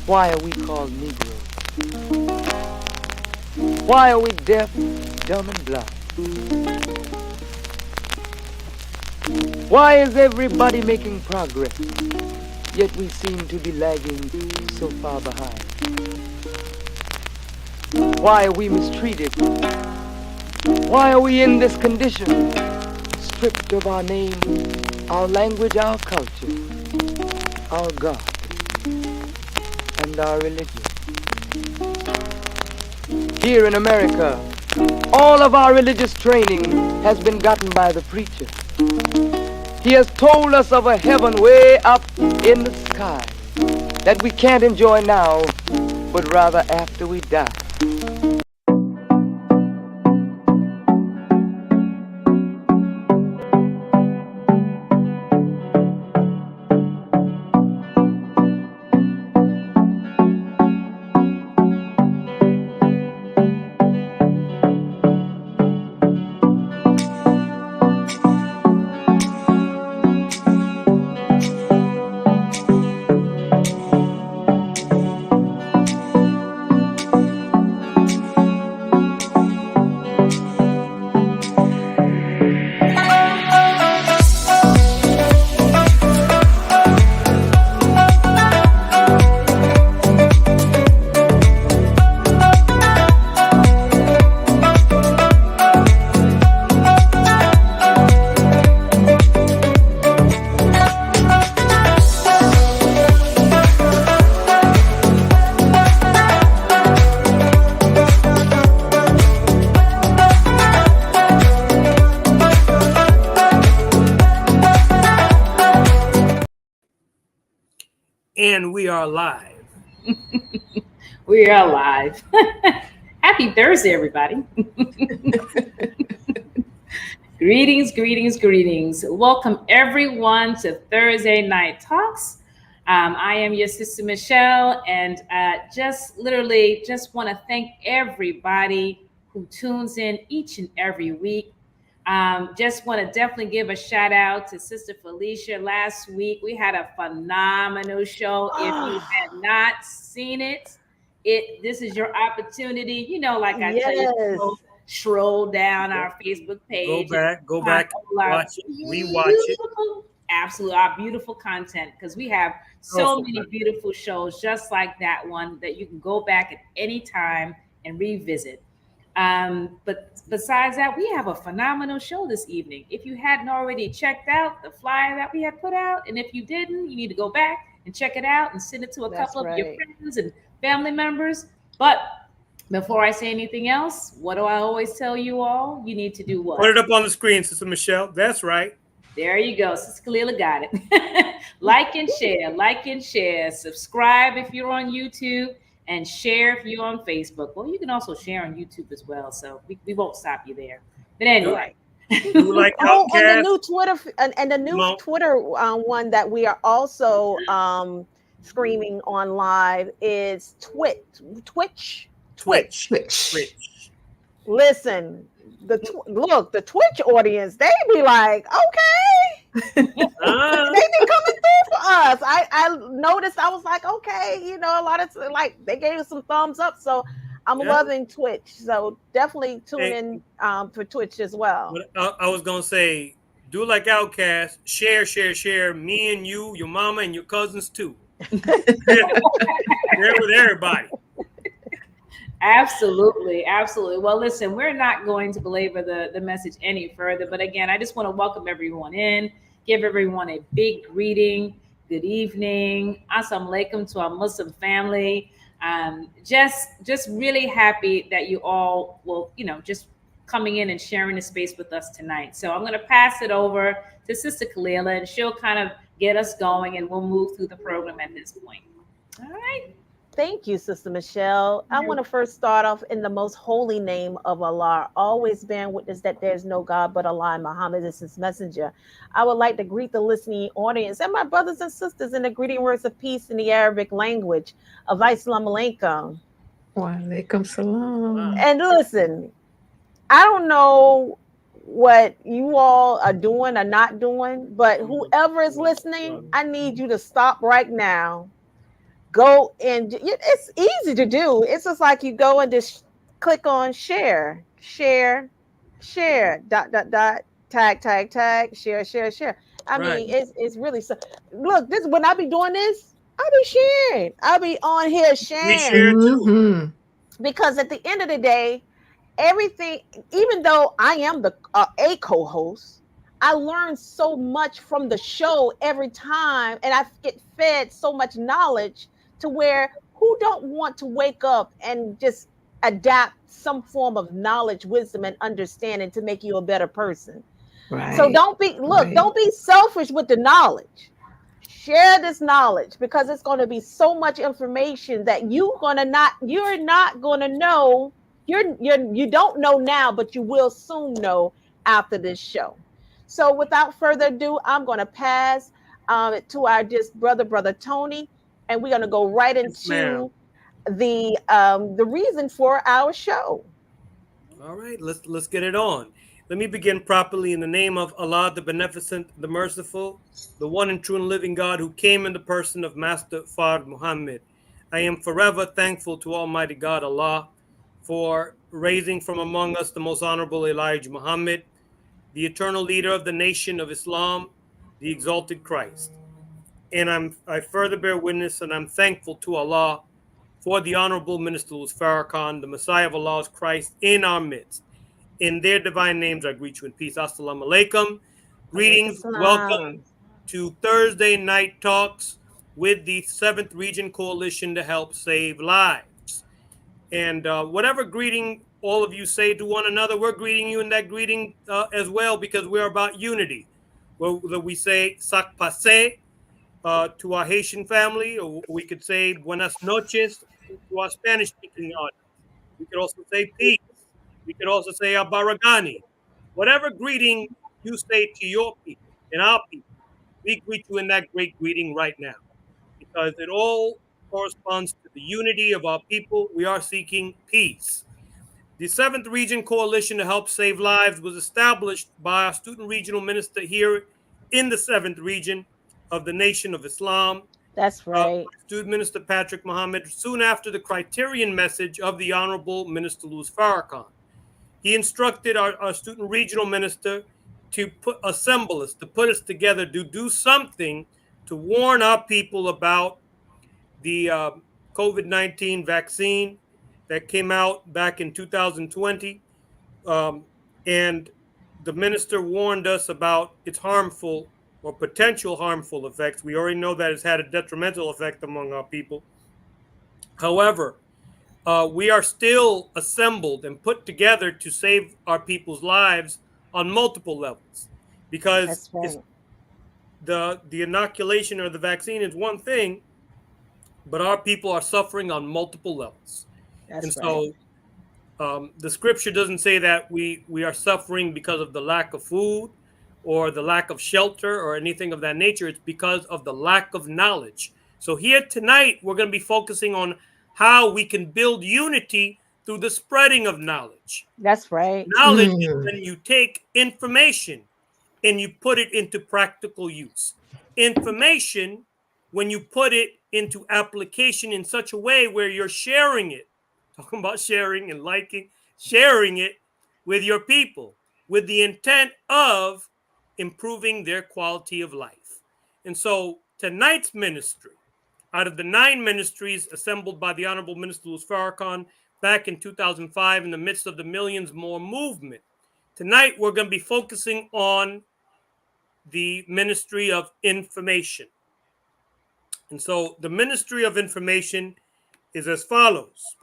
Why are we called Negroes? Why are we deaf, dumb, and blind? Why is everybody making progress, yet we seem to be lagging so far behind? Why are we mistreated? Why are we in this condition? Stripped of our name, our language, our culture, our God, and our religion. Here in America, all of our religious training has been gotten by the preacher. He has told us of a heaven way up in the sky that we can't enjoy now, but rather after we die. And we are live. We are live. Happy Thursday, everybody. Greetings. Welcome, everyone, to Thursday Night Talks. I am your sister, Michelle, and just want to thank everybody who tunes in each and every week. Just want to definitely give a shout out to Sister Felicia. Last week we had a phenomenal show. If you had not seen it, this is your opportunity. You know, like I tell you, stroll down our Facebook page. Go back, watch it, rewatch it. Absolutely, our beautiful content, because we have so many beautiful shows just like that one that you can go back at any time and revisit. But besides that, we have a phenomenal show this evening. If you hadn't already checked out the flyer that we had put out, and if you didn't, you need to go back and check it out and send it to a couple of your friends and family members. But before I say anything else, what do I always tell you all? You need to do what? Put it up on the screen, Sister Michelle. That's right. There you go. Sister Kalila got it. Like and share. Subscribe if you're on YouTube, and share if you're on Facebook. Well, you can also share on YouTube as well, so we won't stop you there. But anyway. Like and the new Twitter Twitter one that we are also streaming on live is Twitch. Listen, the Twitch audience, they be like, okay, they be coming through for us. I noticed, I was like, okay, you know, a lot of like they gave us some thumbs up, so I'm loving Twitch. So definitely tune in for Twitch as well. I was gonna say, do like Outcast, share. Me and you, your mama, and your cousins too. Share with everybody. Absolutely. Well, listen, we're not going to belabor the message any further. But again, I just want to welcome everyone in, give everyone a big greeting. Good evening. Assalamu alaikum to our Muslim family. Just really happy that you all will, just coming in and sharing the space with us tonight. So I'm going to pass it over to Sister Kalila, and she'll kind of get us going, and we'll move through the program at this point. All right. Thank you, Sister Michelle. I want to first start off in the most holy name of Allah, always bearing witness that there's no God but Allah, and Muhammad is his messenger. I would like to greet the listening audience and my brothers and sisters in the greeting words of peace in the Arabic language of Assalamu alaikum. Wa alaikum salam. And listen, I don't know what you all are doing or not doing, but whoever is listening, I need you to stop right now. go and it's easy to do. It's just like you go and just click on share, share, share, dot, dot, dot, tag, tag, tag, share, share, share. I Right. mean, it's really so. Look, this when I be doing this, I'll be sharing. I'll be on here We sharing share too. Mm-hmm. because at the end of the day, everything, even though I am the a co-host, I learn so much from the show every time, and I get fed so much knowledge to where who don't want to wake up and just adapt some form of knowledge, wisdom, and understanding to make you a better person. So Right. don't be selfish with the knowledge. Share this knowledge because it's going to be so much information that you're not going to know. You don't know now, but you will soon know after this show. So without further ado, I'm going to pass to our just brother Tony, and we're going to go right Yes, ma'am. into the reason for our show. All right, let's get it on. Let me begin properly in the name of Allah, the Beneficent, the Merciful, the one and true and living God who came in the person of Master Fard Muhammad. I am forever thankful to Almighty God Allah for raising from among us the most honorable Elijah Muhammad, the eternal leader of the nation of Islam, the exalted Christ. And I further bear witness and I'm thankful to Allah for the Honorable Minister Louis Farrakhan, the Messiah of Allah's Christ in our midst. In their divine names, I greet you in peace. Assalamu alaikum. Greetings. Welcome to Thursday Night Talks with the 7th Region Coalition to Help Save Lives. And whatever greeting all of you say to one another, we're greeting you in that greeting as well because we're about unity. Whether we say "sac passe" to our Haitian family, or we could say "buenas noches" to our Spanish-speaking audience. We could also say "peace." We could also say "abaragani." Whatever greeting you say to your people and our people, we greet you in that great greeting right now because it all corresponds to the unity of our people. We are seeking peace. The 7th Region Coalition to Help Save Lives was established by our student regional minister here in the 7th Region of the Nation of Islam. That's right. Student Minister Patrick Muhammad, soon after the criterion message of the Honorable Minister Louis Farrakhan. He instructed our student regional minister to assemble us, to put us together, to do something to warn our people about the COVID-19 vaccine that came out back in 2020. And the minister warned us about its harmful or potential harmful effects. We already know that it's had a detrimental effect among our people. However, we are still assembled and put together to save our people's lives on multiple levels because the inoculation or the vaccine is one thing, but our people are suffering on multiple levels. So the scripture doesn't say that we are suffering because of the lack of food or the lack of shelter or anything of that nature. It's because of the lack of knowledge. So here tonight, we're going to be focusing on how we can build unity through the spreading of knowledge. That's right. Knowledge is when you take information and you put it into practical use. Information, when you put it into application in such a way where you're sharing it, talking about sharing and liking, sharing it with your people with the intent of improving their quality of life. And so tonight's ministry, out of the 9 ministries assembled by the Honorable Minister Louis Farrakhan back in 2005 in the midst of the Millions More movement, tonight we're going to be focusing on the Ministry of Information. And so the Ministry of Information is as follows.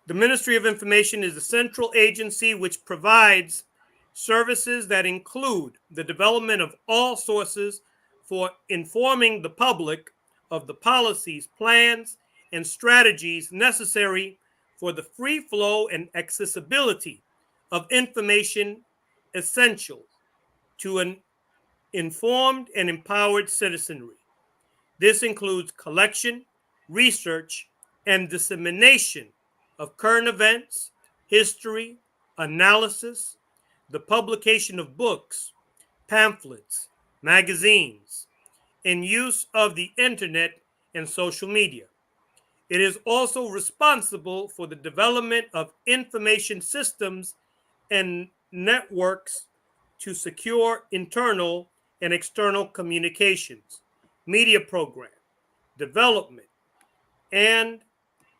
The Ministry of Information is a central agency which provides services that include the development of all sources for informing the public of the policies, plans, and strategies necessary for the free flow and accessibility of information essential to an informed and empowered citizenry. This includes collection, research, and dissemination of current events, history, analysis, the publication of books, pamphlets, magazines, and use of the internet and social media. It is also responsible for the development of information systems and networks to secure internal and external communications, media program, development, and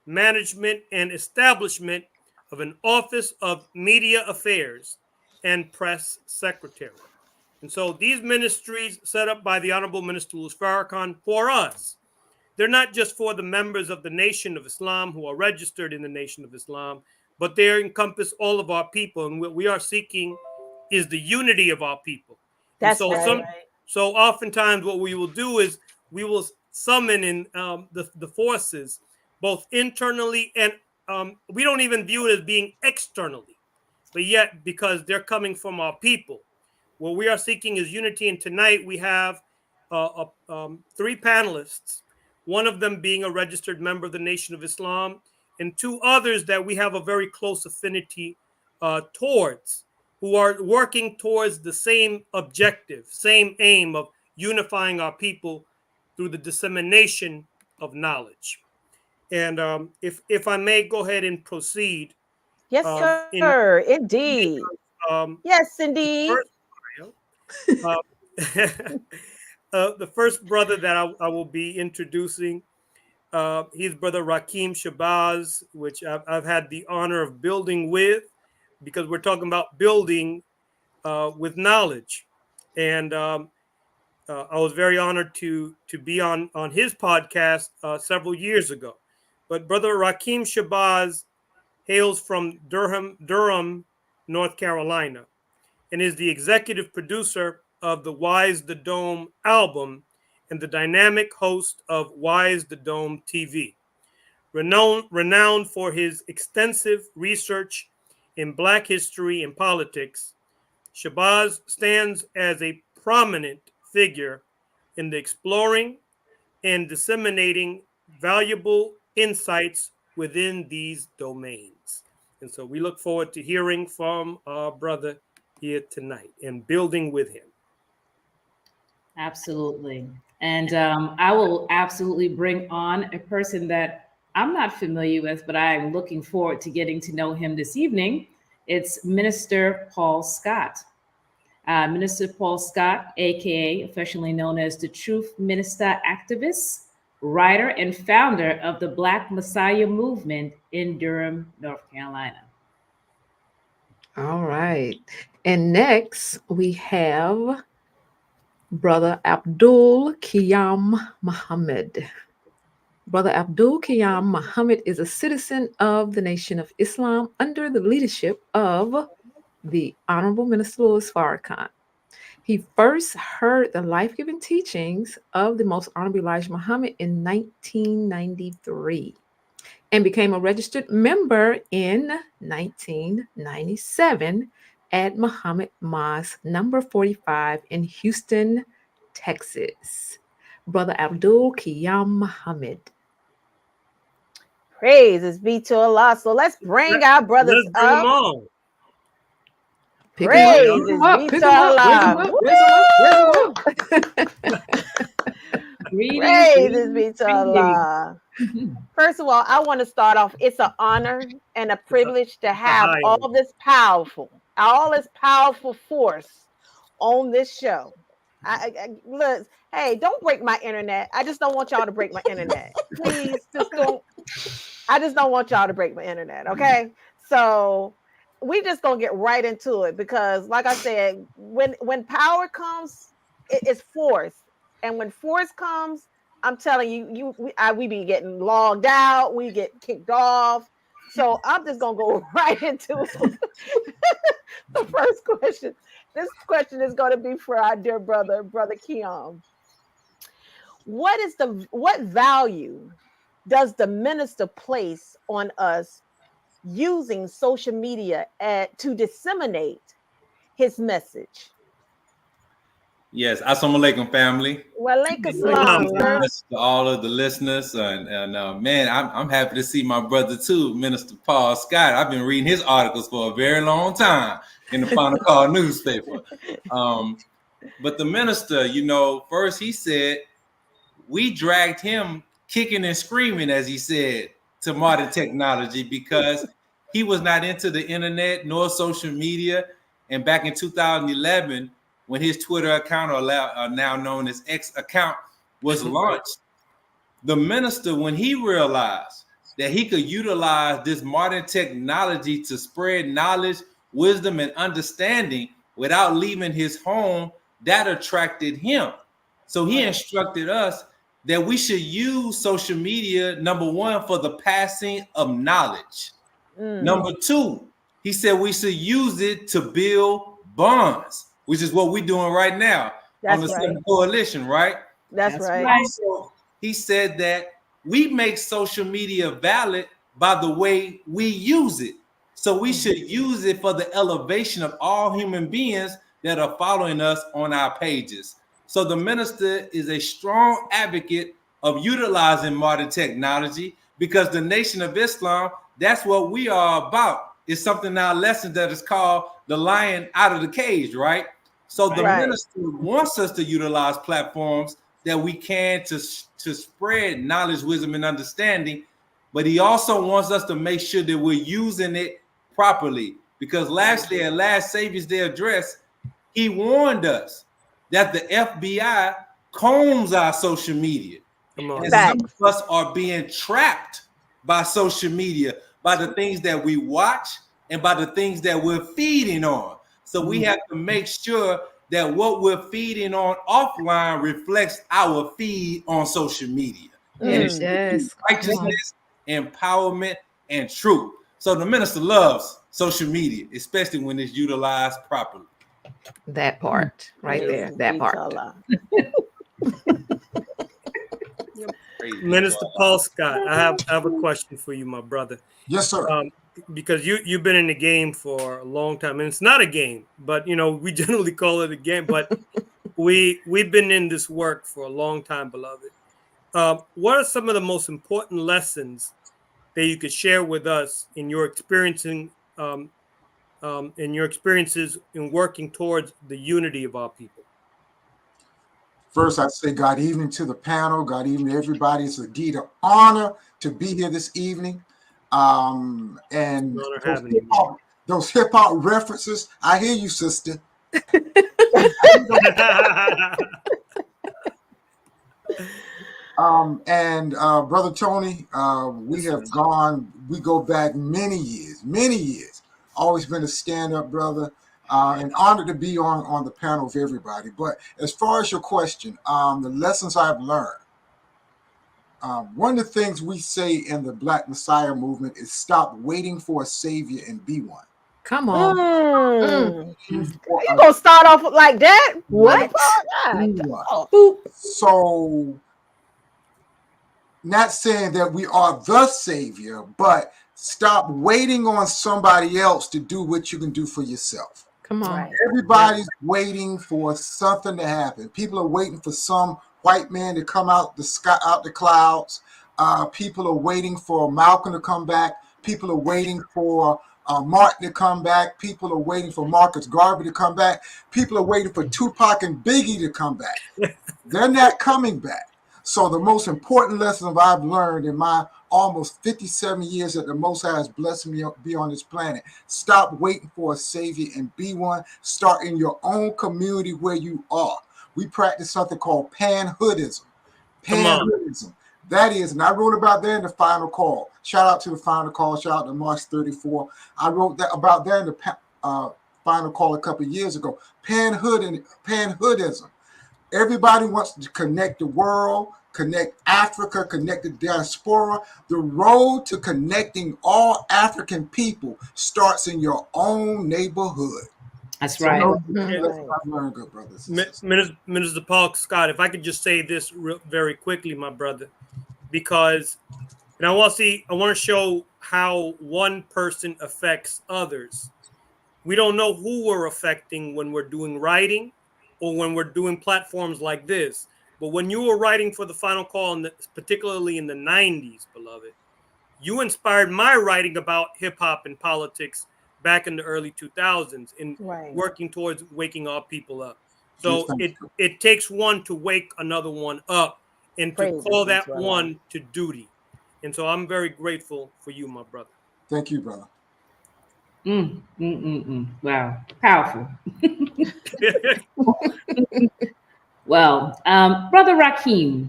management and establishment of an Office of Media Affairs and Press Secretary. And so these ministries set up by the Honorable Minister Louis Farrakhan for us, they're not just for the members of the Nation of Islam who are registered in the Nation of Islam, but they encompass all of our people. And what we are seeking is the unity of our people. That's and so right. So oftentimes what we will do is we will summon in the forces, both internally and we don't even view it as being externally, but yet because they're coming from our people. What we are seeking is unity. And tonight we have 3 panelists, one of them being a registered member of the Nation of Islam, and 2 others that we have a very close affinity towards, who are working towards the same objective, same aim of unifying our people through the dissemination of knowledge. And if I may go ahead and proceed. Yes, sir. Indeed. Yes, indeed. The first brother that I will be introducing, he's Brother Rakim Shabazz, which I've had the honor of building with, because we're talking about building with knowledge. And I was very honored to be on his podcast several years ago. But Brother Rakim Shabazz hails from Durham, North Carolina, and is the executive producer of the Wise the Dome album and the dynamic host of Wise the Dome TV. Renowned for his extensive research in Black history and politics, Shabazz stands as a prominent figure in the exploring and disseminating valuable insights within these domains. And so we look forward to hearing from our brother here tonight and building with him. Absolutely. And I will absolutely bring on a person that I'm not familiar with, but I'm looking forward to getting to know him this evening. It's Minister Paul Scott. Minister Paul Scott, aka affectionately known as the Truth Minister activist, writer, and founder of the Black Messiah movement in Durham, North Carolina. All right. And next we have Brother Abdul Qiyam Muhammad. Brother Abdul Qiyam Muhammad is a citizen of the Nation of Islam under the leadership of the Honorable Minister Louis Farrakhan. He first heard the life-giving teachings of the Most Honorable Elijah Muhammad in 1993 and became a registered member in 1997 at Muhammad Mosque number 45 in Houston, Texas. Brother Abdul Qiyam Muhammad. Praises be to Allah. So let's bring our brothers up. Praises be to Allah. Praises be to Allah. First of all, I want to start off. It's an honor and a privilege to have all this powerful force on this show. Look, hey, don't break my internet. I just don't want y'all to break my internet. Please, just don't. I just don't want y'all to break my internet. Okay, so we just gonna get right into it because, like I said, when power comes, it's force, and when force comes, I'm telling you, we be getting logged out, we get kicked off. So I'm just gonna go right into the first question. This question is going to be for our dear brother Qiyam. What value does the minister place on us using social media to disseminate his message? Yes, assalamu alaikum, family. Walaikum salam. To all of the listeners, and man, I'm happy to see my brother too, Minister Paul Scott. I've been reading his articles for a very long time in the Final Call newspaper. But the minister, first he said we dragged him kicking and screaming, as he said, to modern technology because he was not into the internet nor social media. And back in 2011, when his Twitter account, or now known as X account, was launched, the minister, when he realized that he could utilize this modern technology to spread knowledge, wisdom, and understanding without leaving his home, that attracted him. So he instructed us that we should use social media, number one, for the passing of knowledge. Number two, he said we should use it to build bonds, which is what we're doing right now on the Seventh Coalition, right? That's right. Also, he said that we make social media valid by the way we use it. So we should use it for the elevation of all human beings that are following us on our pages. So the minister is a strong advocate of utilizing modern technology because the Nation of Islam, that's what we are about. It's something in our lesson that is called the lion out of the cage, right? So the minister wants us to utilize platforms that we can to spread knowledge, wisdom, and understanding, but he also wants us to make sure that we're using it properly. Because lastly, at last Savior's Day address, he warned us that the FBI combs our social media. And some of us are being trapped by social media, by the things that we watch and by the things that we're feeding on. So we have to make sure that what we're feeding on offline reflects our feed on social media. And it's righteousness, empowerment, and truth. So the minister loves social media, especially when it's utilized properly. That part right there, that part. Minister Paul Scott, I have a question for you, my brother. Yes, sir. Because you've been in the game for a long time, and it's not a game, but you know we generally call it a game. But we've been in this work for a long time, beloved. What are some of the most important lessons that you could share with us in your experiences in working towards the unity of our people? First, I'd say God evening to the panel. God evening to everybody. It's indeed an honor to be here this evening. And those hip hop references, I hear you, sister. Brother Tony, we go back many years. Always been a stand-up brother, and honored to be on the panel with everybody. But as far as your question, the lessons I've learned, one of the things we say in the Black Messiah movement is stop waiting for a savior and be one. Come on. You gonna start off like that? What? So, not saying that we are the savior, but stop waiting on somebody else to do what you can do for yourself. Come on. Everybody's waiting for something to happen. People are waiting for some white man to come out the sky, out the clouds. People are waiting for Malcolm to come back. People are waiting for Martin to come back. People are waiting for Marcus Garvey to come back. People are waiting for Tupac and Biggie to come back. They're not coming back. So the most important lesson I've learned in my almost 57 years that the Most High has blessed me to be on this planet, stop waiting for a savior and be one. Start in your own community where you are. We practice something called panhoodism. Panhoodism. That is, and I wrote about that in the Final Call. Shout out to the Final Call. Shout out to March 34. I wrote about that in the Final Call a couple of years ago. Panhoodism. Everybody wants to connect the world, connect Africa, connect the diaspora. The road to connecting all African people starts in your own neighborhood. That's right. Good brothers. Minister Paul Scott, if I could just say this very quickly, my brother, because I want to show how one person affects others. We don't know who we're affecting when we're doing writing or when we're doing platforms like this. But when you were writing for the Final Call, particularly in the 90s, beloved, you inspired my writing about hip hop and politics back in the early 2000s in working towards waking our people up. So it takes one to wake another one up. and to Praise call is that into our one to duty. And so I'm very grateful for you, my brother. Thank you, brother. Wow, powerful. Well, Brother Rakeem,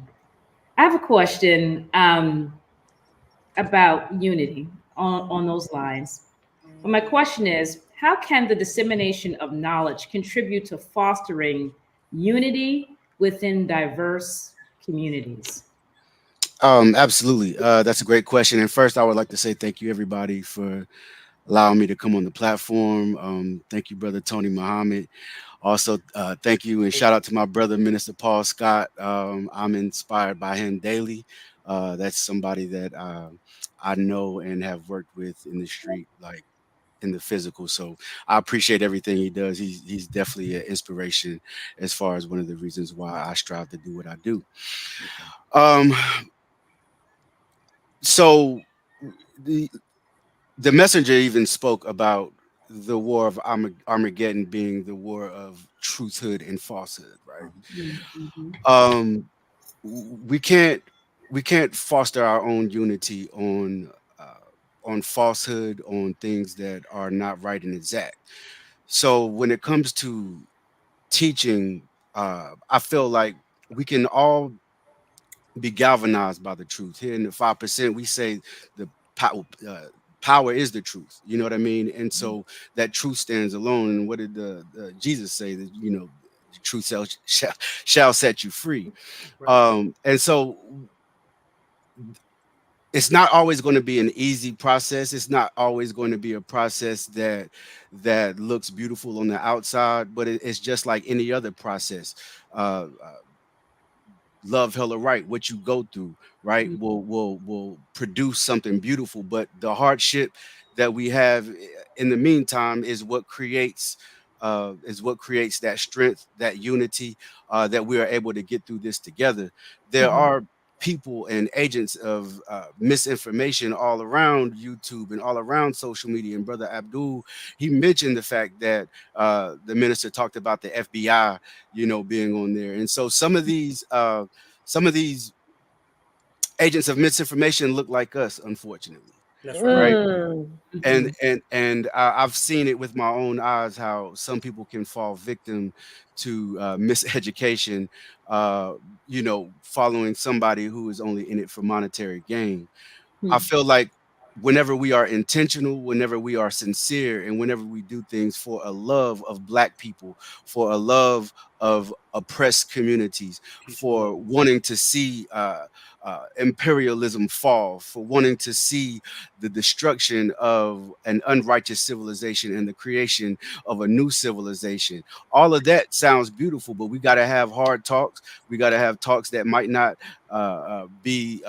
I have a question about unity on those lines. But my question is, how can the dissemination of knowledge contribute to fostering unity within diverse communities? Absolutely. That's a great question. And first, I would like to say thank you, everybody, for allowing me to come on the platform. Thank you, Brother Tony Muhammad. Also, thank you and shout out to my brother, Minister Paul Scott. I'm inspired by him daily. That's somebody that I know and have worked with in the street, like in the physical. So I appreciate everything he does. He's definitely an inspiration as far as one of the reasons why I strive to do what I do. So the messenger even spoke about the war of Armageddon being the war of truthhood and falsehood, right? We can't foster our own unity on falsehood, on things that are not right and exact. So when it comes to teaching, I feel like we can all be galvanized by the truth. Here in the 5%, we say the power is the truth. You know what I mean? And so that truth stands alone. And what did Jesus say? That, you know, the truth shall set you free. And so it's not always going to be an easy process. It's not always going to be a process that looks beautiful on the outside, but it's just like any other process. Love, hella right, what you go through, right, will produce something beautiful. But the hardship that we have in the meantime is what creates that strength, that unity, that we are able to get through this together. There are people and agents of misinformation all around YouTube and all around social media. And Brother Abdul, he mentioned the fact that the minister talked about the FBI, you know, being on there. And so some of these agents of misinformation look like us, unfortunately. That's right. Right. And I've seen it with my own eyes how some people can fall victim to miseducation, you know, following somebody who is only in it for monetary gain. I feel like whenever we are intentional, whenever we are sincere, and whenever we do things for a love of Black people, for a love of oppressed communities, for wanting to see imperialism fall, for wanting to see the destruction of an unrighteous civilization and the creation of a new civilization. All of that sounds beautiful, but we got to have hard talks. We got to have talks that might not be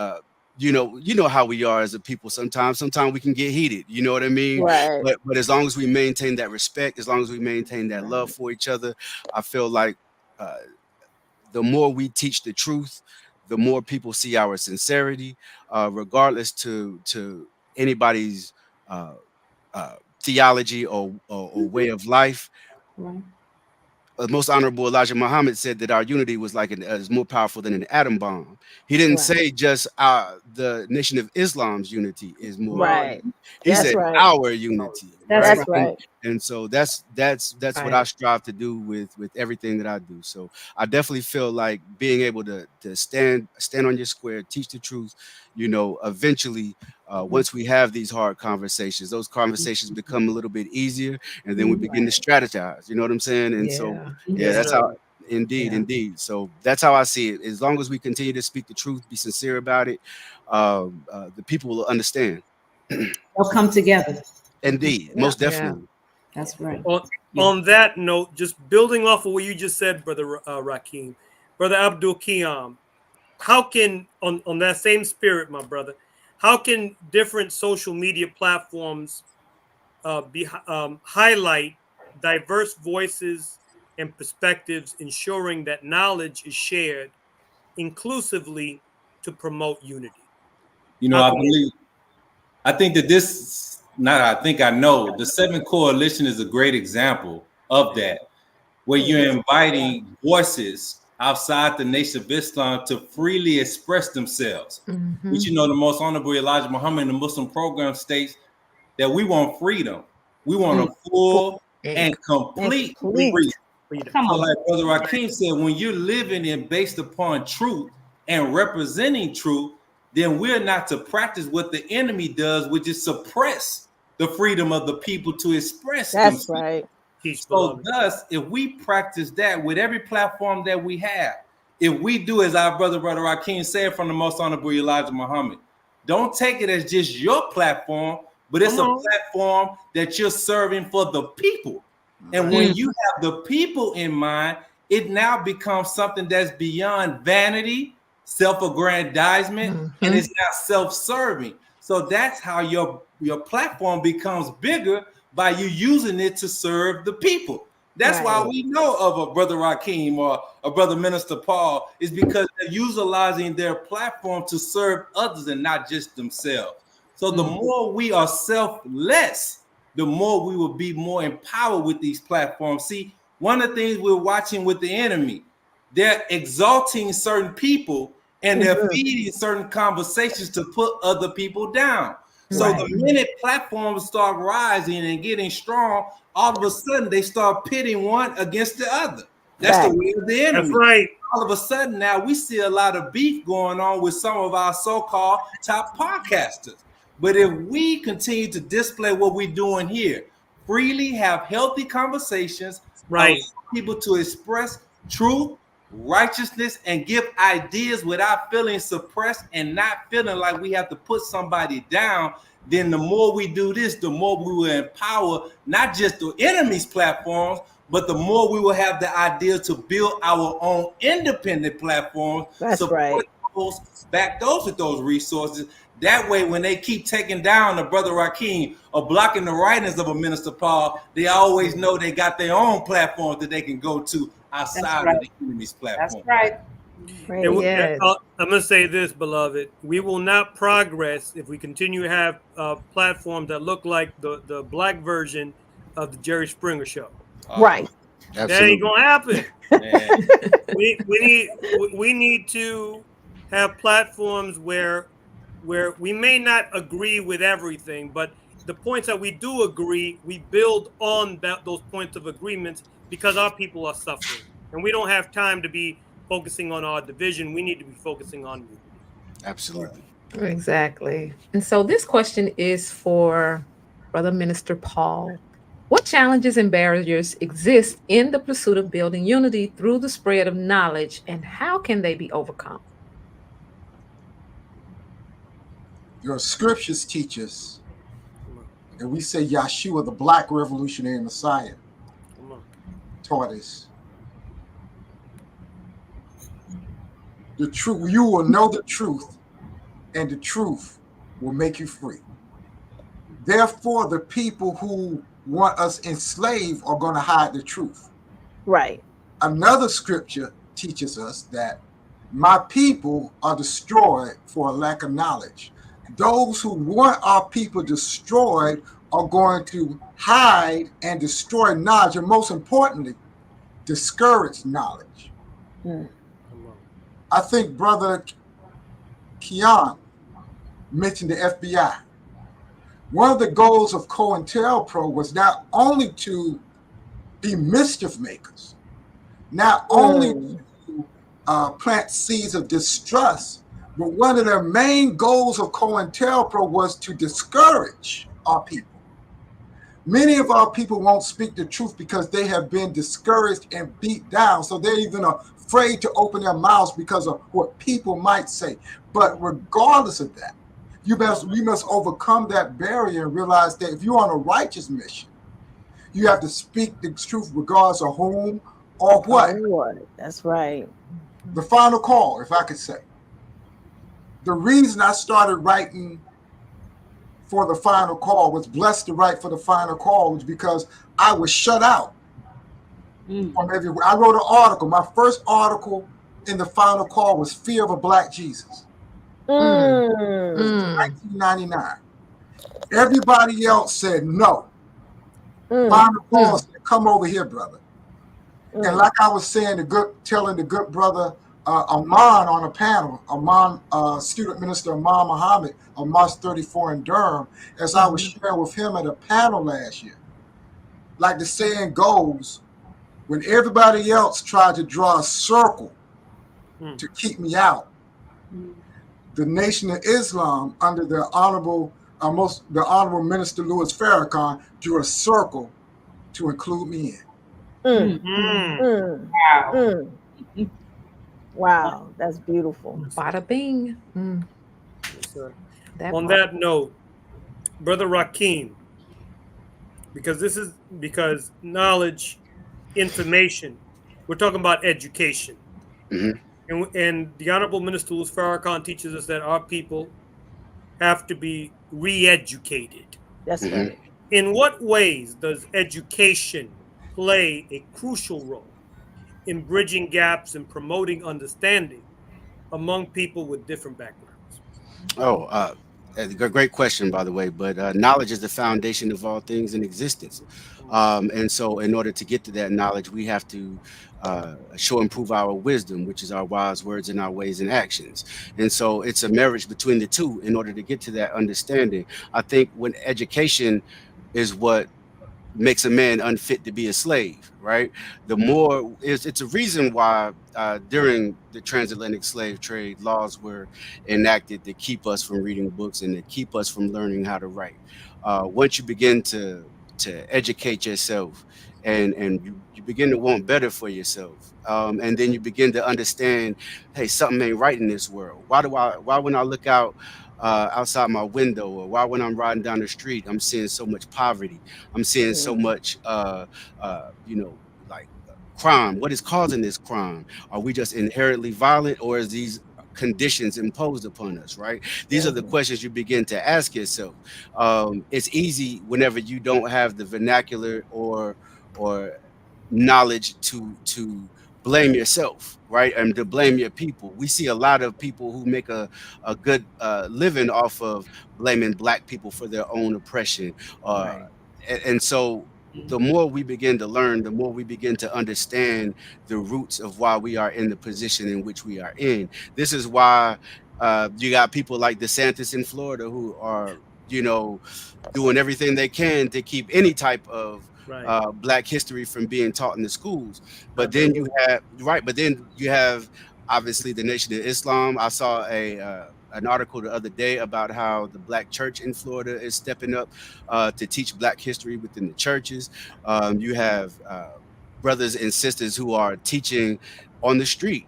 you know how we are as a people. Sometimes we can get heated, you know what I mean? Right. But as long as we maintain that respect, as long as we maintain that love for each other, I feel like the more we teach the truth, the more people see our sincerity, regardless to anybody's theology or way of life. Most Honorable Elijah Muhammad said that our unity was like is more powerful than an atom bomb. He didn't say just the Nation of Islam's unity is more. Right. He That's said right. our unity. That's right. And so that's what I strive to do with everything that I do. So I definitely feel like being able to stand on your square, teach the truth, you know, eventually once we have these hard conversations, those conversations become a little bit easier, and then we begin to strategize, you know what I'm saying? And so that's how indeed. So that's how I see it. As long as we continue to speak the truth, be sincere about it, the people will understand. They'll come together. Indeed, most definitely. That's right. On that note, just building off of what you just said, Brother Rakeem, Brother Abdul Qiyam, how can, on that same spirit, my brother, how can different social media platforms highlight diverse voices and perspectives, ensuring that knowledge is shared inclusively to promote unity? You know, I think that this, I know, the 7 Coalition is a great example of that, where you're inviting voices outside the Nation of Islam to freely express themselves. Mhm. But you know, the Most Honorable Elijah Muhammad in the Muslim program states that we want freedom. We want a full and complete freedom. Come So on. like Brother Rakeem said, when you're living and based upon truth and representing truth, then we're not to practice what the enemy does, which is suppress the freedom of the people to express That's themselves. right. So thus, if we practice that with every platform that we have, if we do as our brother Rakeem said from the Most Honorable Elijah Muhammad, don't take it as just your platform, but it's a platform that you're serving for the people. And when you have the people in mind, it now becomes something that's beyond vanity, self-aggrandizement, and it's not self-serving. So that's how your platform becomes bigger, by you using it to serve the people. That's why we know of a Brother Rakeem or a Brother Minister Paul, is because they're utilizing their platform to serve others and not just themselves. So the more we are selfless, the more we will be more empowered with these platforms. See, one of the things we're watching with the enemy, they're exalting certain people and they're feeding certain conversations to put other people down. So the minute platforms start rising and getting strong, all of a sudden they start pitting one against the other. That's the way of the enemy. That's right. All of a sudden now we see a lot of beef going on with some of our so-called top podcasters. But if we continue to display what we're doing here, freely have healthy conversations, allow people to express truth, righteousness, and give ideas without feeling suppressed and not feeling like we have to put somebody down, then the more we do this, the more we will empower not just the enemy's platforms, but the more we will have the idea to build our own independent platforms. That's right. Back those with those resources. That way, when they keep taking down a Brother Rakeem or blocking the writings of a Minister Paul, they always know they got their own platform that they can go to outside of the enemy's platform. That's right. I'm going to say this, beloved. We will not progress if we continue to have platforms that look like the black version of the Jerry Springer show. Right. That ain't going to happen. we need to have platforms where we may not agree with everything, but the points that we do agree, we build on those points of agreements, because our people are suffering. And we don't have time to be focusing on our division. We need to be focusing on unity. Absolutely. Exactly. And so this question is for Brother Minister Paul. What challenges and barriers exist in the pursuit of building unity through the spread of knowledge, and how can they be overcome? Your scriptures teach us, and we say Yahshua, the Black Revolutionary Messiah, taught us the truth. You will know the truth, and the truth will make you free. Therefore, the people who want us enslaved are going to hide the truth. Right. Another scripture teaches us that my people are destroyed for a lack of knowledge. Those who want our people destroyed are going to hide and destroy knowledge, and most importantly, discourage knowledge. I think Brother Keon mentioned the FBI. One of the goals of COINTELPRO was not only to be mischief makers, not only to plant seeds of distrust, but one of their main goals of COINTELPRO was to discourage our people. Many of our people won't speak the truth because they have been discouraged and beat down. So they're even afraid to open their mouths because of what people might say. But regardless of that, we must overcome that barrier and realize that if you're on a righteous mission, you have to speak the truth regardless of whom or what. That's right. The final call, if I could say. The reason I started writing for the final call, was blessed to write for the final call, was because I was shut out from everywhere. I wrote an article. My first article in the final call was Fear of a Black Jesus. 1999. Everybody else said no. Final call said, come over here, brother. And like I was saying, telling the good brother Aman on a panel, student minister Aman Muhammad of Mosque 34 in Durham, as I was sharing with him at a panel last year. Like the saying goes, when everybody else tried to draw a circle to keep me out, the Nation of Islam, under the Honorable Minister Louis Farrakhan, drew a circle to include me in. Wow. Wow, that's beautiful. Bada bing. Yes, sir. That On part. that note, Brother Rakeem, because knowledge, information, we're talking about education. Mhm. And the Honorable Minister Louis Farrakhan teaches us that our people have to be re-educated. That's Mhm. right. In what ways does education play a crucial role in bridging gaps and promoting understanding among people with different backgrounds? Oh, great question, by the way. But knowledge is the foundation of all things in existence. And so, in order to get to that knowledge, we have to show and prove our wisdom, which is our wise words and our ways and actions. And so, it's a marriage between the two in order to get to that understanding. I think when education is what makes a man unfit to be a slave, right? The more it's a reason why during the transatlantic slave trade, laws were enacted to keep us from reading books and to keep us from learning how to write. Once you begin to educate yourself and you begin to want better for yourself, and then you begin to understand, hey, something ain't right in this world. Why when I look out outside my window, or why when I'm riding down the street, I'm seeing so much poverty, I'm seeing so much like crime. What is causing this crime? Are we just inherently violent, or is these conditions imposed upon us, right? These are the questions you begin to ask yourself. It's easy whenever you don't have the vernacular or knowledge to blame yourself, right? And to blame your people. We see a lot of people who make a good living off of blaming black people for their own oppression. Right. And so the more we begin to learn, the more we begin to understand the roots of why we are in the position in which we are in. This is why you got people like DeSantis in Florida who are, doing everything they can to keep any type of black history from being taught in the schools. But then you have obviously the Nation of Islam. I saw an article the other day about how the black church in Florida is stepping up to teach black history within the churches. You have brothers and sisters who are teaching on the street,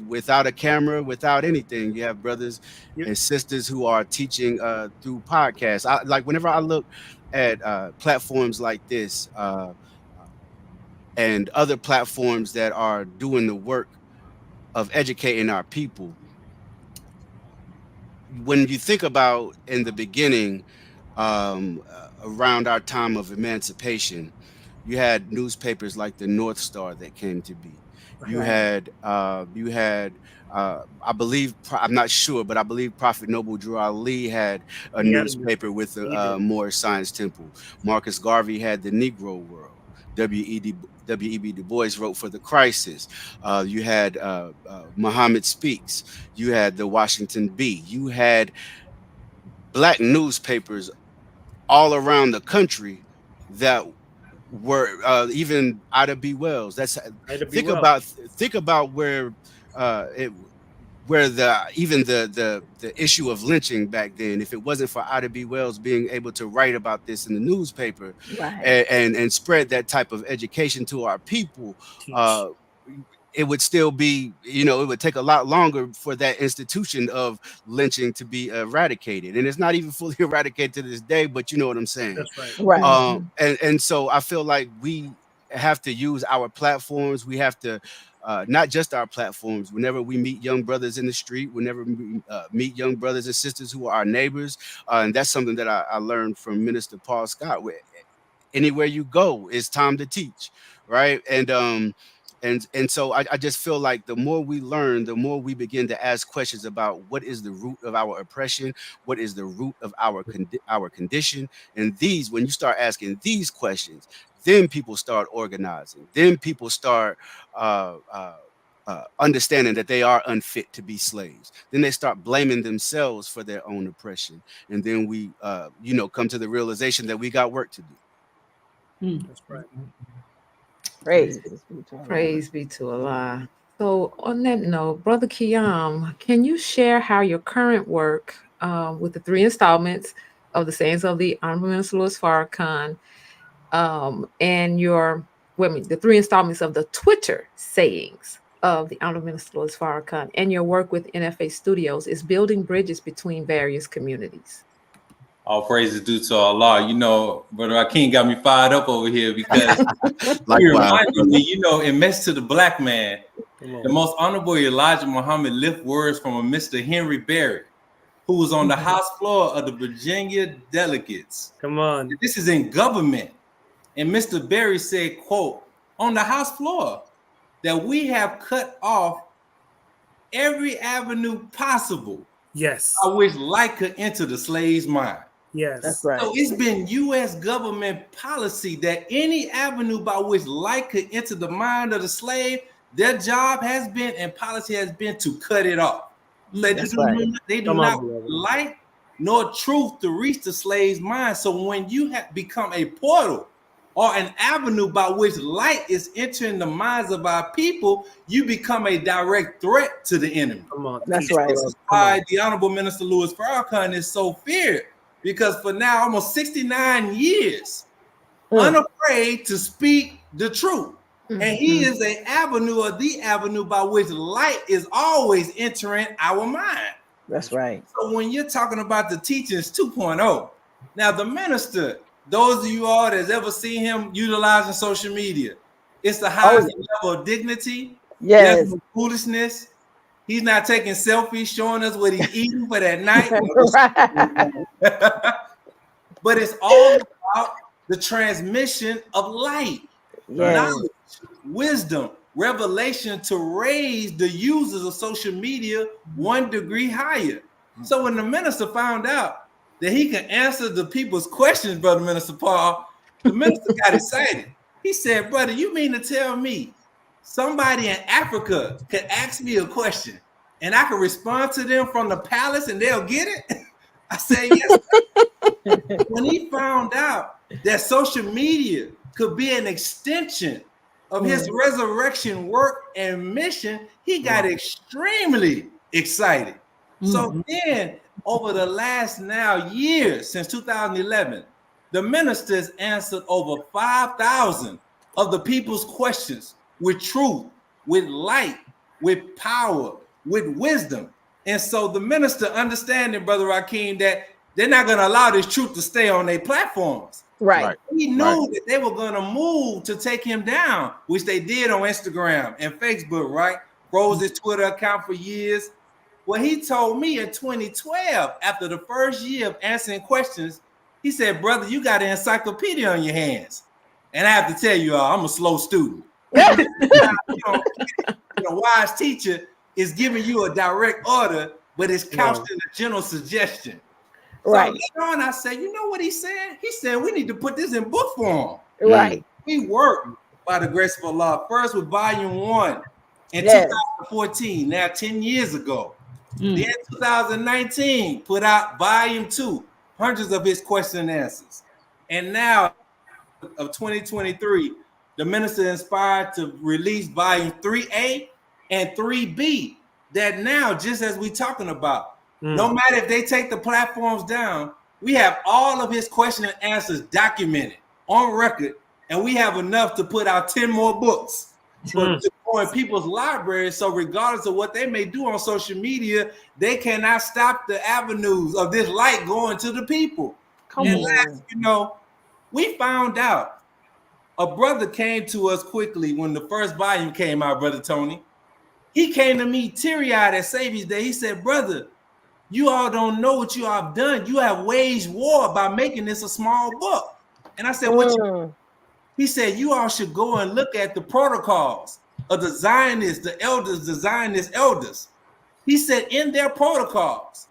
without a camera, without anything. You have brothers and sisters who are teaching through podcasts. Whenever I look at platforms like this and other platforms that are doing the work of educating our people, when you think about in the beginning, around our time of emancipation, you had newspapers like the North Star that came to be. You had I believe, I'm not sure, but I believe Prophet Noble Drew Ali had a newspaper with the Moorish Science Temple. Marcus Garvey had the Negro World. W.E.B. Du Bois wrote for the Crisis. You had Muhammad Speaks. You had the Washington Bee. You had black newspapers all around the country that were even Ida B. Wells. Think about where the issue of lynching back then, if it wasn't for Ida B. Wells being able to write about this in the newspaper and spread that type of education to our people, it would still be, it would take a lot longer for that institution of lynching to be eradicated. And it's not even fully eradicated to this day, but you know what I'm saying? That's right. And so I feel like we have to use our platforms. We have to, not just our platforms, whenever we meet young brothers in the street, whenever we meet young brothers and sisters who are our neighbors. And that's something that I learned from Minister Paul Scott. Anywhere you go, it's time to teach, right? And And so I just feel like the more we learn, the more we begin to ask questions about what is the root of our oppression, what is the root of our condition. And these, when you start asking these questions, then people start organizing. Then people start understanding that they are unfit to be slaves. Then they start blaming themselves for their own oppression. And then we, come to the realization that we got work to do. That's right. Praise be to Allah. So on that note, Brother Kiyam, can you share how your current work with the 3 installments of the sayings of the Honorable Minister Louis Farrakhan and the 3 installments of the Twitter sayings of the Honorable Minister Louis Farrakhan and your work with NFA Studios is building bridges between various communities? All praises due to Allah. Brother Akeem got me fired up over here because he reminded me, in Message to the Black Man, the most honorable Elijah Muhammad lift words from a Mr. Henry Berry, who was on the House floor of the Virginia delegates. Come on. This is in government. And Mr. Berry said, quote, on the House floor, that we have cut off every avenue possible. Yes. By which light could enter the slave's mind. Yes. That's right. So it's been U.S. government policy that any avenue by which light could enter the mind of the slave, their job has been and policy has been to cut it off. They do not want light nor truth to reach the slave's mind. So when you have become a portal or an avenue by which light is entering the minds of our people, you become a direct threat to the enemy. Come on. That's right. This is why the Honorable Minister Louis Farrakhan is so feared, because for now almost 69 years, unafraid to speak the truth. And he is an avenue, or the avenue by which light is always entering our mind. That's right. So when you're talking about the teachings 2.0, now the minister, those of you all that's ever seen him utilizing social media, it's the highest level of dignity, level of foolishness. He's not taking selfies showing us what he's eating for that night. But it's all about the transmission of light, knowledge, wisdom, revelation to raise the users of social media 1 degree higher. So when the minister found out that he can answer the people's questions, Brother Minister Paul, the minister got excited. He said, brother, you mean to tell me somebody in Africa could ask me a question and I can respond to them from the palace and they'll get it? I said, yes. When he found out that social media could be an extension of his resurrection work and mission, he got extremely excited. So then, over the last years, since 2011, the ministers answered over 5,000 of the people's questions with truth, with light, with power, with wisdom. And so the minister understanding, Brother Rakeem, that they're not going to allow this truth to stay on their platforms. Right. He knew that they were going to move to take him down, which they did on Instagram and Facebook, right? Froze his Twitter account for years. Well, he told me in 2012, after the first year of answering questions, he said, brother, you got an encyclopedia on your hands. And I have to tell you, I'm a slow student. Wise teacher is giving you a direct order, but it's couched in a general suggestion. Right. So later on, I said, you know what he said? He said, we need to put this in book form. Right. We worked by the grace of Allah, first with volume 1 in 2014, now 10 years ago. Then 2019, put out volume 2, hundreds of his question and answers. And now of 2023, the minister inspired to release volume 3A and 3B, that now, just as we're talking about, no matter if they take the platforms down, we have all of his question and answers documented on record, and we have enough to put out 10 more books to go in people's libraries. So regardless of what they may do on social media, they cannot stop the avenues of this light going to the people. Last, we found out a brother came to us quickly when the first volume came out, Brother Tony. He came to me teary-eyed at Savior's Day. He said, brother, you all don't know what you have done. You have waged war by making this a small book. And I said, what you? He said, you all should go and look at the protocols of the Zionists, the elders, the Zionist elders. He said in their protocols,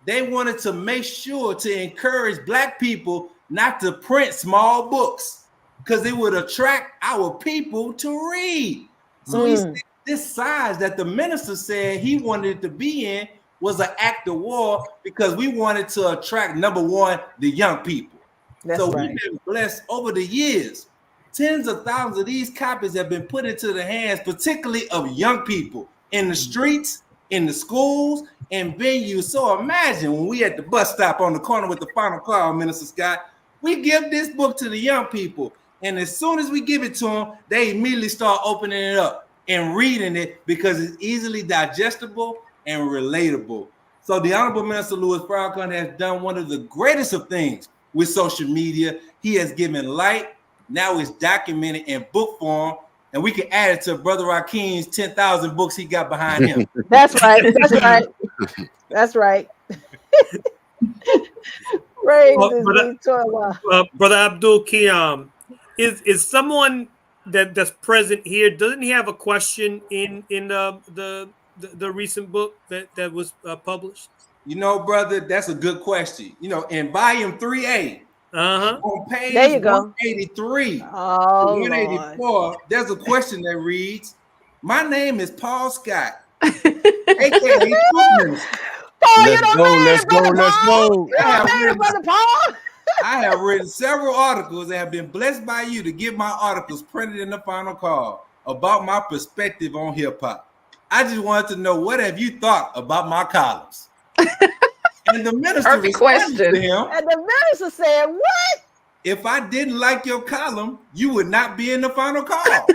they wanted to make sure to encourage Black people not to print small books because it would attract our people to read. So he said this size that the minister said he wanted it to be in was an act of war because we wanted to attract, number one, the young people. That's so right. we've been blessed over the years. Tens of thousands of these copies have been put into the hands, particularly of young people in the streets, in the schools, and venues. So imagine when we at the bus stop on the corner with the final call, Minister Scott, we give this book to the young people. And as soon as we give it to them, they immediately start opening it up and reading it because it's easily digestible and relatable. So the Honorable Minister Louis Farrakhan has done one of the greatest of things with social media. He has given light. Now it's documented in book form, and we can add it to Brother Rakeen's 10,000 books he got behind him. That's right. That's right. That's right. Praise be to Allah. Brother Abdul Qiyam, is someone that's present here? Doesn't he have a question in the recent book that was published? You know, brother, that's a good question. You know, in volume 3A, on page there you go. 183 to 184, Lord. there's a question that reads, "My name is Paul Scott, aka Paul, Let's go. Brother Paul. I have written several articles that have been blessed by you to get my articles printed in the final call about my perspective on hip hop. I just wanted to know, what have you thought about my columns?" And the minister responded to him, and the minister said, "What? "If I didn't like your column, you would not be in the final call."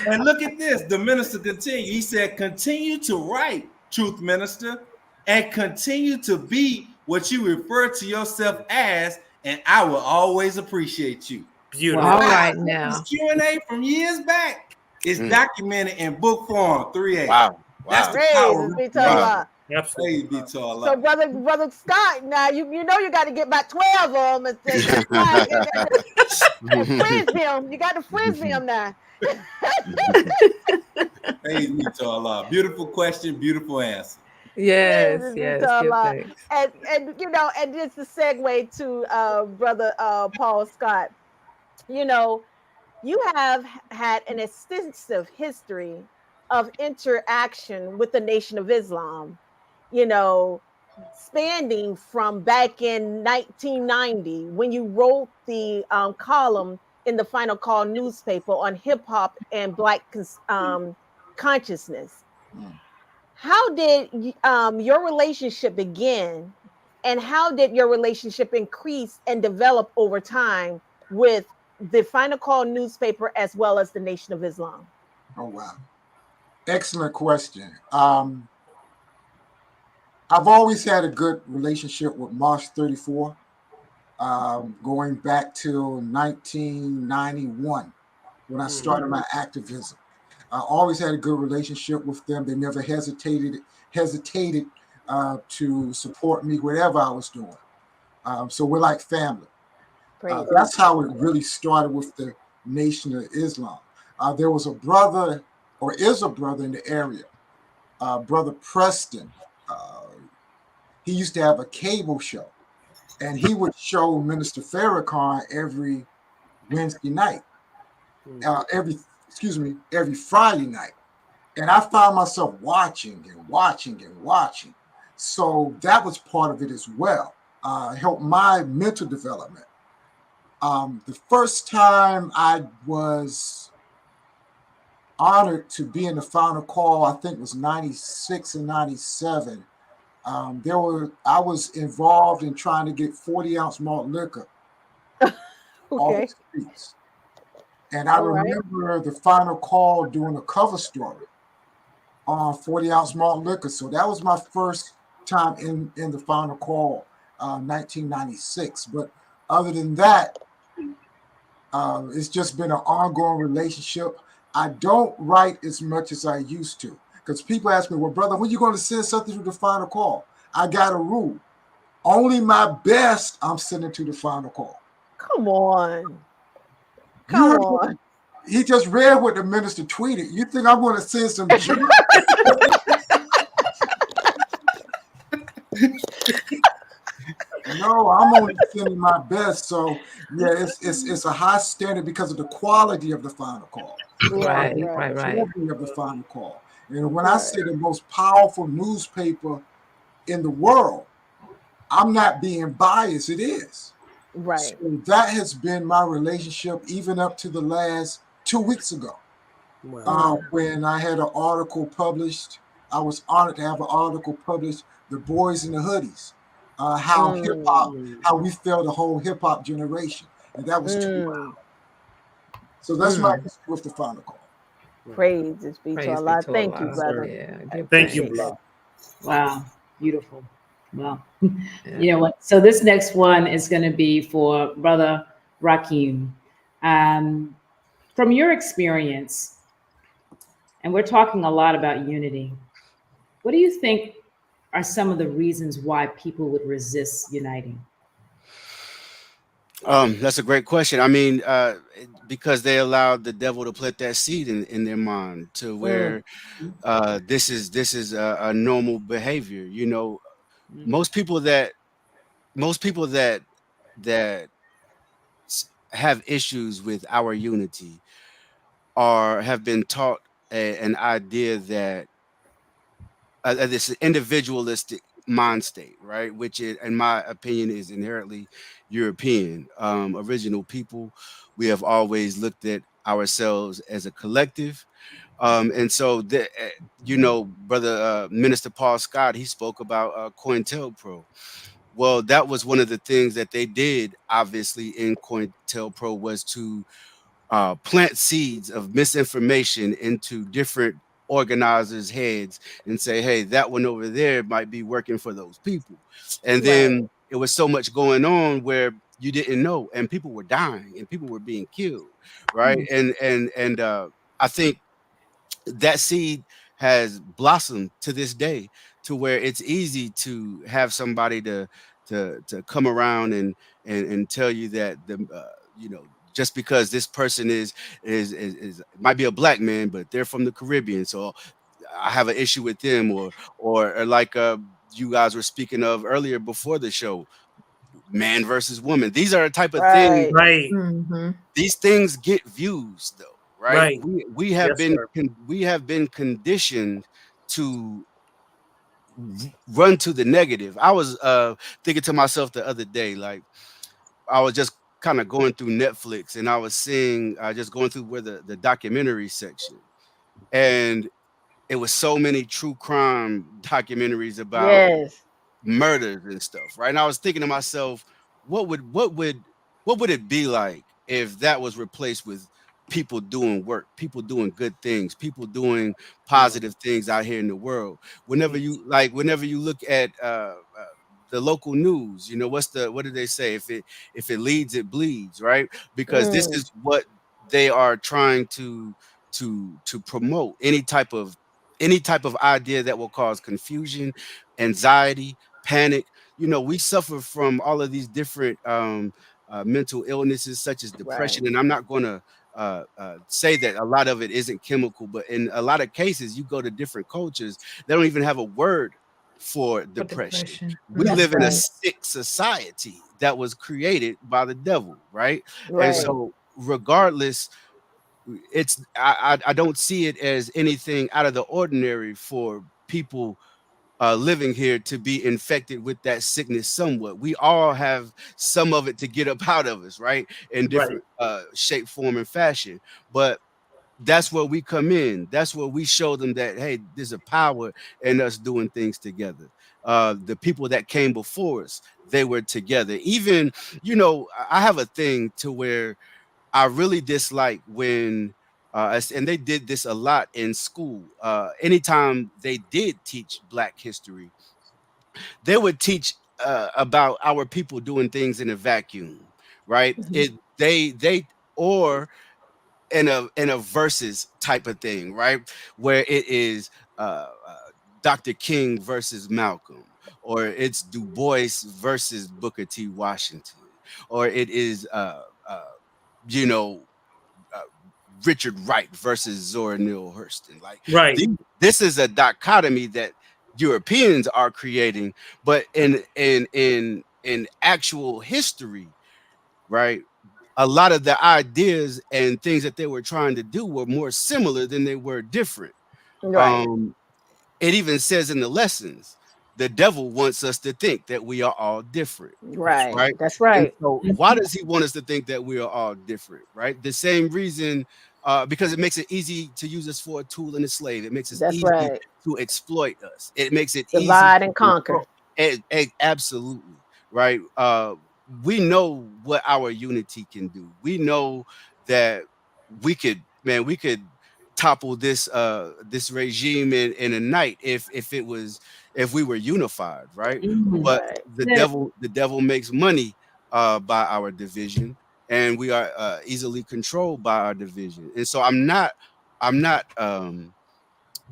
And look at this. The minister continued. He said, "Continue to write, Truth Minister, and continue to be what you refer to yourself as, and I will always appreciate you." Beautiful. All right now. This Q&A from years back is documented in book form 3A. Wow. That's the Praise power. be to Allah." Praise be to Allah. So, brother Scott, now you know you got to get about 12 of them and frizz them. You got to frizz them now. Praise be to Allah. Beautiful question, beautiful answer. Yes, Praise be yes. to Give Allah. thanks. And you know, and just a segue to brother Paul Scott. You know, you have had an extensive history of interaction with the Nation of Islam, you know, spanning from back in 1990 when you wrote the column in the Final Call newspaper on hip hop and Black consciousness. How did your relationship begin, and how did your relationship increase and develop over time with the Final Call newspaper as well as the Nation of Islam? Oh, wow. Excellent question. I've always had a good relationship with March 34, going back till 1991 when I started my activism. I always had a good relationship with them. They never hesitated to support me, whatever I was doing. So we're like family. That's how it really started with the Nation of Islam. There was a brother, or is a brother in the area, Brother Preston. He used to have a cable show, and he would show Minister Farrakhan every Wednesday night, every Friday night. And I found myself watching. So that was part of it as well. Helped my mental development. The first time I was honored to be in the Final Call, I think it was 96 and 97. I was involved in trying to get 40-ounce malt liquor off the streets. And I remember the Final Call doing a cover story on 40-ounce malt liquor. So that was my first time in the Final Call, 1996. But other than that, it's just been an ongoing relationship. I don't write as much as I used to, because people ask me, "Well, brother, when are you going to send something to the Final Call?" I got a rule. Only my best I'm sending to the Final Call. Come on. Come on. He just read what the minister tweeted. You think I'm going to send some junk? No, I'm only sending my best. So yeah, it's a high standard because of the quality of the final call. Right. The quality of the final call. And when I say the most powerful newspaper in the world, I'm not being biased. It is. Right. So that has been my relationship even up to the last 2 weeks ago. When I had an article published, I was honored to have an article published, The Boys in the Hoodies, how hip hop, how we felt the whole hip hop generation. And that was 2 hours. So that's my history with the final call. Praises be to Allah. Thank you, brother. Yeah, thank you, bro. Wow, beautiful. Wow. You know what? So this next one is going to be for Brother Rakim. From your experience, and we're talking a lot about unity, what do you think are some of the reasons why people would resist uniting? That's a great question. I mean, because they allowed the devil to plant that seed in their mind to where this is a normal behavior. You know, most people that have issues with our unity have been taught an idea that this individualistic mind state, right? Which, in my opinion, is inherently European. Original people, we have always looked at ourselves as a collective. And so, you know, Brother Minister Paul Scott, he spoke about COINTELPRO. Well, that was one of the things that they did, obviously, in COINTELPRO was to plant seeds of misinformation into different organizers' heads and say, hey, that one over there might be working for those people. And then it was so much going on where you didn't know, and people were dying and people were being killed, right? And I think that seed has blossomed to this day to where it's easy to have somebody to come around and tell you that you know, just because this person is might be a black man, but they're from the Caribbean, so I have an issue with them, or like you guys were speaking of earlier before the show, man versus woman. These are the type of things. Right. These things get views, though, right? We have been conditioned to run to the negative. I was thinking to myself the other day, like I was just kind of going through Netflix and I was seeing just going through where the documentary section, and it was so many true crime documentaries about murders and stuff, right? And I was thinking to myself, what would it be like if that was replaced with people doing work, people doing good things, people doing positive things out here in the world? Whenever you look at the local news, you know, what do they say? If it leads, it bleeds, right? Because this is what they are trying to promote. Any type of idea that will cause confusion, anxiety, panic. You know, we suffer from all of these different mental illnesses such as depression, and I'm not going to say that a lot of it isn't chemical, but in a lot of cases, you go to different cultures, they don't even have a word for depression. We live in a sick society that was created by the devil, right? And so regardless, I don't see it as anything out of the ordinary for people living here to be infected with that sickness somewhat. We all have some of it to get up out of us, right? In different shape, form, and fashion. But that's where we come in. That's where we show them that, hey, there's a power in us doing things together. The people that came before us, they were together. Even, you know, I have a thing to where I really dislike when, and they did this a lot in school. Anytime they did teach Black history, they would teach about our people doing things in a vacuum, right? Or in a versus type of thing, right? Where it is Dr. King versus Malcolm, or it's Du Bois versus Booker T. Washington, or it is you know, Richard Wright versus Zora Neale Hurston. Like Right. this is a dichotomy that Europeans are creating, but in actual history, right? A lot of the ideas and things that they were trying to do were more similar than they were different. Right. It even says in the lessons, the devil wants us to think that we are all different. Right. Right. That's right. And so why does he want us to think that we are all different? Right. The same reason, because it makes it easy to use us for a tool and a slave. It makes it That's easy right. to exploit us. It makes it Divide easy and conquer. Absolutely. Right. We know what our unity can do. We know that we could topple this this regime in a night if we were unified, right? But Right. the devil makes money by our division, and we are easily controlled by our division. And so I'm not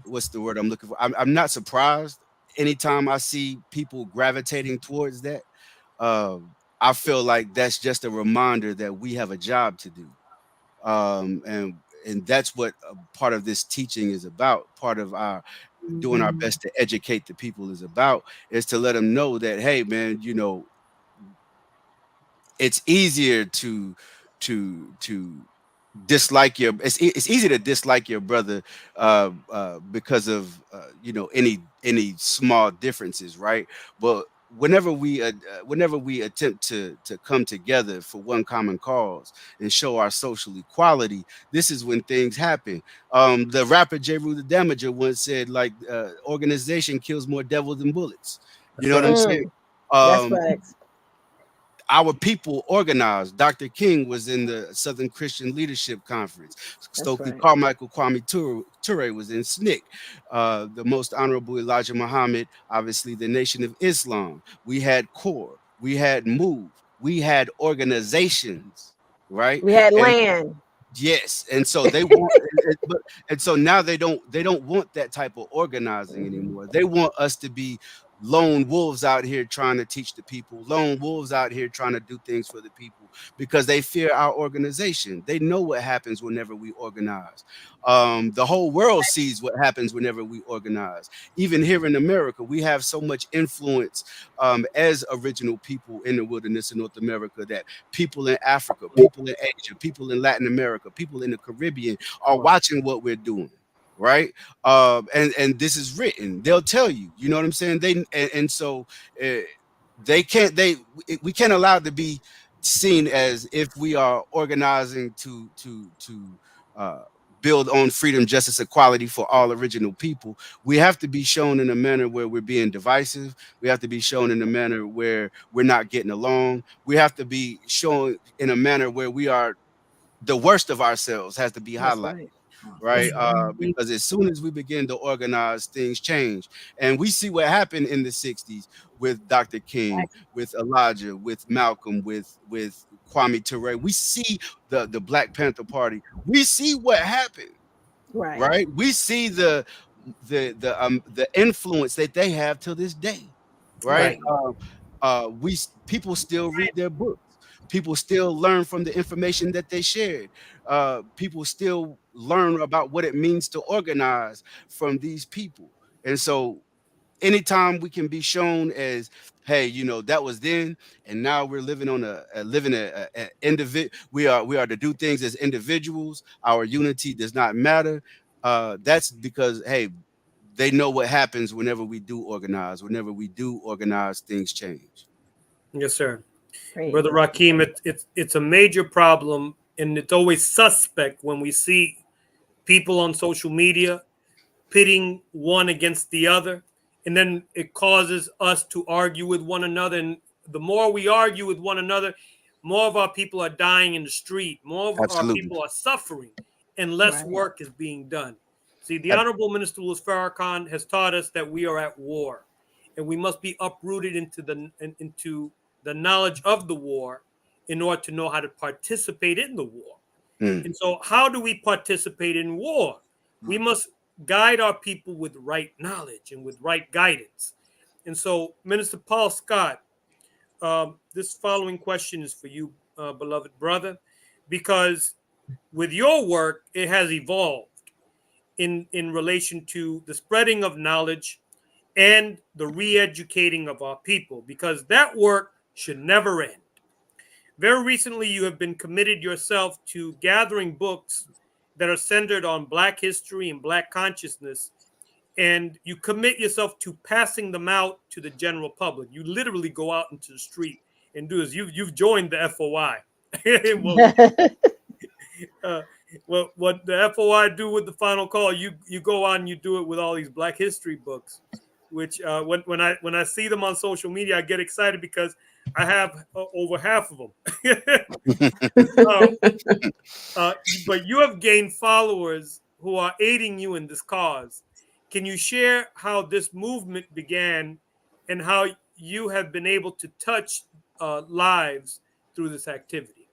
what's the word I'm looking for? I'm not surprised anytime I see people gravitating towards that. I feel like that's just a reminder that we have a job to do. And that's what part of this teaching is about. Part of our doing our best to educate the people is about, is to let them know that, hey man, you know, it's easier to dislike your it's easy to dislike your brother because of you know, any small differences, right? But whenever we attempt to come together for one common cause and show our social equality, this is when things happen. The rapper J. Rue the Damager once said, like, organization kills more devils than bullets. You know what I'm saying? That's right. Our people organized. Dr. King was in the Southern Christian Leadership Conference. Stokely right. Carmichael Kwame Ture was in SNCC. The Most Honorable Elijah Muhammad, obviously the Nation of Islam. We had CORE. We had MOVE. We had organizations, right? We had And land. yes, and so they want, and so now they don't want that type of organizing anymore. They want us to be lone wolves out here trying to teach the people, lone wolves out here trying to do things for the people, because they fear our organization. They know what happens whenever we organize. The whole world sees what happens whenever we organize. Even here in America, we have so much influence as original people in the wilderness of North America, that people in Africa, people in Asia, people in Latin America, people in the Caribbean are watching what we're doing. Right. And this is written. They'll tell you, you know what I'm saying? So we can't allow it to be seen as if we are organizing to build on freedom, justice, equality for all original people. We have to be shown in a manner where we're being divisive. We have to be shown in a manner where we're not getting along. We have to be shown in a manner where we are, the worst of ourselves has to be highlighted. Right. Because as soon as we begin to organize, things change. And we see what happened in the 60s with Dr. King, with Elijah, with Malcolm, with Kwame Ture. We see the Black Panther Party. We see what happened. Right. We see the influence that they have till this day. Right. People still read their books. People still learn from the information that they shared. People still learn about what it means to organize from these people. And so anytime we can be shown as, hey, you know, that was then, and now we're living on we are to do things as individuals. Our unity does not matter. That's because, hey, they know what happens whenever we do organize. Whenever we do organize, things change. Yes, sir. Brother Rakim, it's a major problem, and it's always suspect when we see people on social media pitting one against the other, and then it causes us to argue with one another. And the more we argue with one another, more of our people are dying in the street, more of our people are suffering, and less work is being done. See, the Honorable Minister Louis Farrakhan has taught us that we are at war, and we must be uprooted into the knowledge of the war in order to know how to participate in the war. And so how do we participate in war? We must guide our people with right knowledge and with right guidance. And so, Minister Paul Scott, this following question is for you, beloved brother, because with your work, it has evolved in relation to the spreading of knowledge and the re-educating of our people, because that work should never end. Very recently, you have been committed yourself to gathering books that are centered on Black history and Black consciousness, and you commit yourself to passing them out to the general public. You literally go out into the street and do this. You've joined the FOI. Well, what the FOI do with the final call, you go on, you do it with all these Black history books, which when I see them on social media, I get excited because I have over half of them. But you have gained followers who are aiding you in this cause. Can you share how this movement began and how you have been able to touch lives through this activity?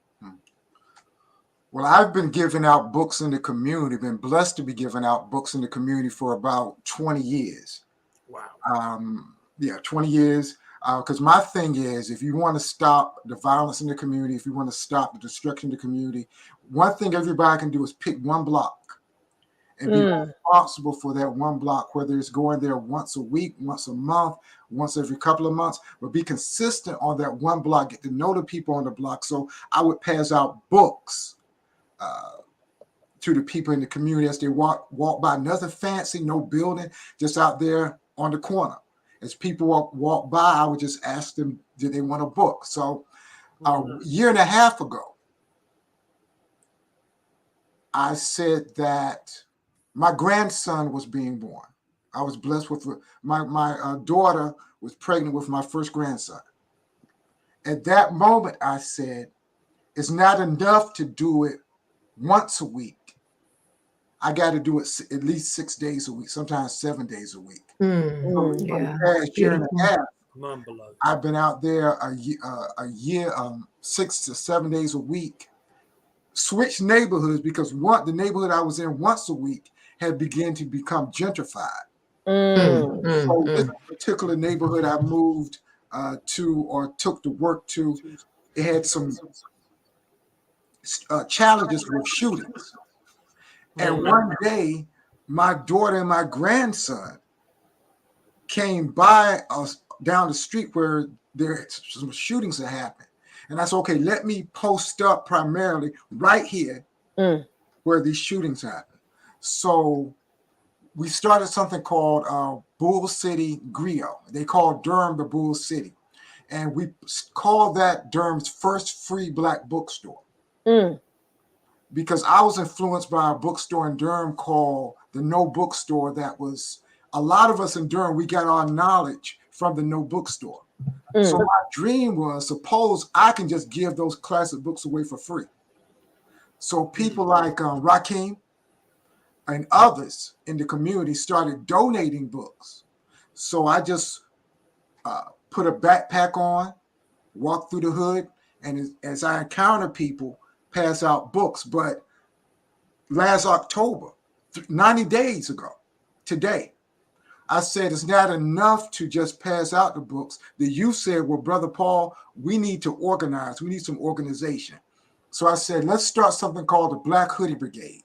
Well, I've been giving out books in the community, been blessed to be giving out books in the community for about 20 years. Wow. 20 years. Because my thing is, if you want to stop the violence in the community, if you want to stop the destruction of the community, one thing everybody can do is pick one block and be responsible for that one block, whether it's going there once a week, once a month, once every couple of months, but be consistent on that one block, get to know the people on the block. So I would pass out books to the people in the community as they walk by. Nothing fancy, no building, just out there on the corner. As people walk by, I would just ask them, did they want a book? So a year and a half ago, I said that my grandson was being born. I was blessed with my daughter was pregnant with my first grandson. At that moment, I said, it's not enough to do it once a week. I got to do it at least 6 days a week, sometimes 7 days a week. So for the past year and a half, I've been out there a year, 6 to 7 days a week, switch neighborhoods because the neighborhood I was in once a week had begun to become gentrified. So this particular neighborhood I moved to or took the work to, it had some challenges with shootings. And one day, my daughter and my grandson came by us down the street where some shootings had happened. And I said, okay, let me post up primarily right here where these shootings happened. So we started something called Bull City Griot. They called Durham the Bull City. And we called that Durham's first free Black bookstore. Because I was influenced by a bookstore in Durham called the No Bookstore. That was, a lot of us in Durham, we got our knowledge from the No Bookstore. So my dream was, suppose I can just give those classic books away for free. So people like Rakim and others in the community started donating books. So I just put a backpack on, walk through the hood, and as I encounter people, pass out books. But last October, 90 days ago, today, I said it's not enough to just pass out the books. The youth said, well, Brother Paul, we need to organize. We need some organization. So I said, let's start something called the Black Hoodie Brigade.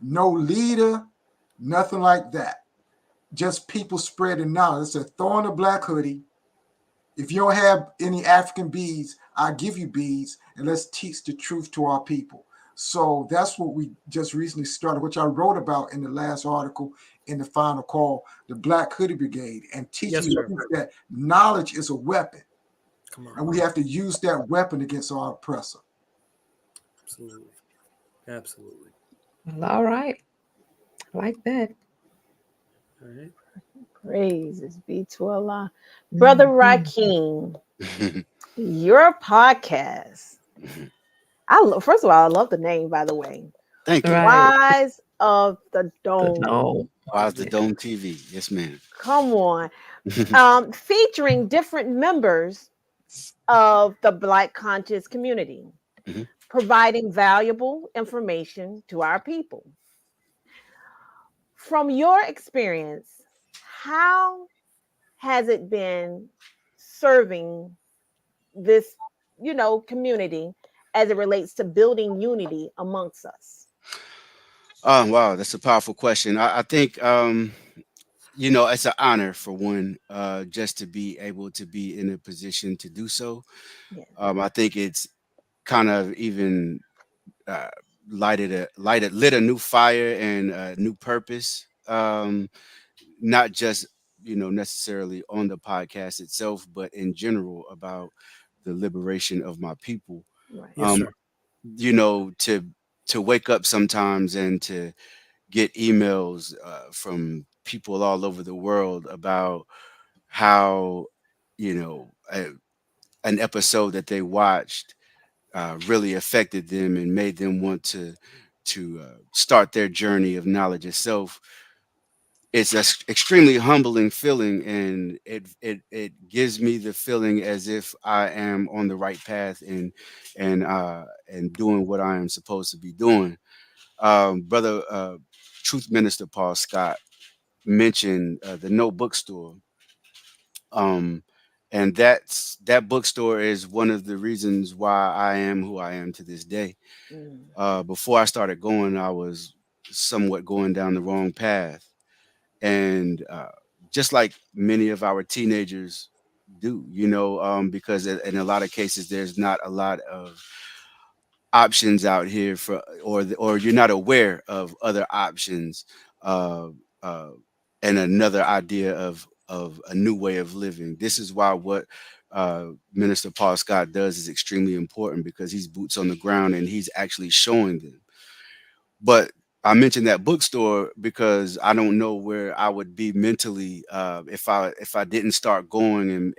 No leader, nothing like that. Just people spreading knowledge. I said, throw on a black hoodie. If you don't have any African beads, I'll give you beads, and let's teach the truth to our people. So that's what we just recently started, which I wrote about in the last article in the final call, the Black Hoodie Brigade, and teaching that knowledge is a weapon. And we have to use that weapon against our oppressor. Absolutely. Absolutely. Well, all right. I like that. All right. Praises be to Allah. Brother Rakim, your podcast. First of all, I love the name, by the way. Thank you. Rise of the Dome. Rise the Dome TV. Yes, ma'am. Come on. Featuring different members of the Black conscious community, providing valuable information to our people. From your experience, how has it been serving this, community as it relates to building unity amongst us? Oh, wow, that's a powerful question. I think you know, it's an honor for one, just to be able to be in a position to do so. Yeah. I think it's kind of even uh, lit a new fire and a new purpose. Not just, you know, necessarily on the podcast itself, but in general about the liberation of my people. Right. Yes, Um, sir. you know, to wake up sometimes and to get emails from people all over the world about how, you know, an episode that they watched really affected them and made them want to start their journey of knowledge itself. It's an extremely humbling feeling, and it gives me the feeling as if I am on the right path and doing what I am supposed to be doing. Brother Truth Minister Paul Scott mentioned the No Bookstore. Um, and that bookstore is one of the reasons why I am who I am to this day. Mm. Before I started going, I was somewhat going down the wrong path, and just like many of our teenagers do, you know, because in a lot of cases there's not a lot of options out here for, or you're not aware of other options, uh, uh, and another idea of a new way of living. This is why what Minister Paul Scott does is extremely important, because he's boots on the ground and he's actually showing them. But I mentioned that bookstore because I don't know where I would be mentally if I didn't start going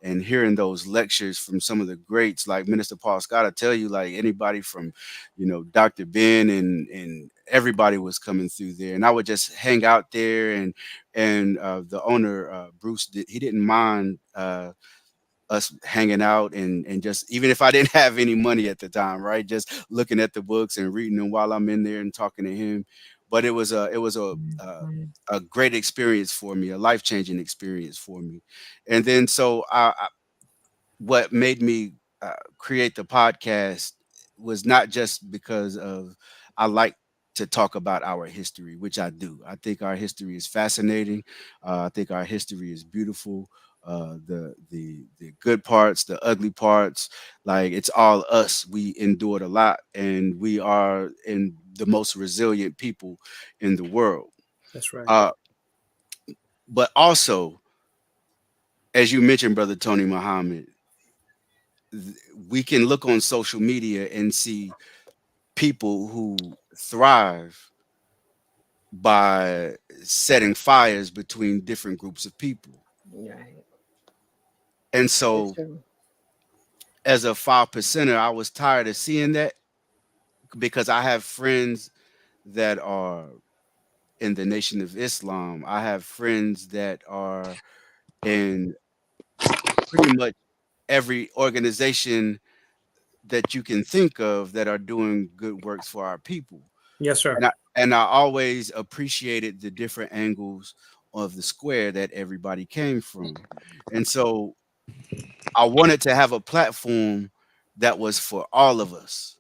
and hearing those lectures from some of the greats like Minister Paul Scott. I tell you, like anybody from, you know, Dr. Ben and everybody was coming through there, and I would just hang out there and the owner Bruce he didn't mind. Us hanging out and just even if I didn't have any money at the time, right? Just looking at the books and reading them while I'm in there and talking to him. But it was a great experience for me, a life changing experience for me. And then so what made me create the podcast was not just because of I like to talk about our history, which I do. I think our history is fascinating. I think our history is beautiful. The good parts, the ugly parts, like it's all us. We endured a lot, and we are in the most resilient people in the world. That's right. Uh, but also, as you mentioned, Brother Tony Muhammad, we can look on social media and see people who thrive by setting fires between different groups of people. Right. And It's so, true. as a 5%er, I was tired of seeing that because I have friends that are in the Nation of Islam. I have friends that are in pretty much every organization that you can think of that are doing good works for our people. Yes, sir. And I always appreciated the different angles of the square that everybody came from. And so I wanted to have a platform that was for all of us,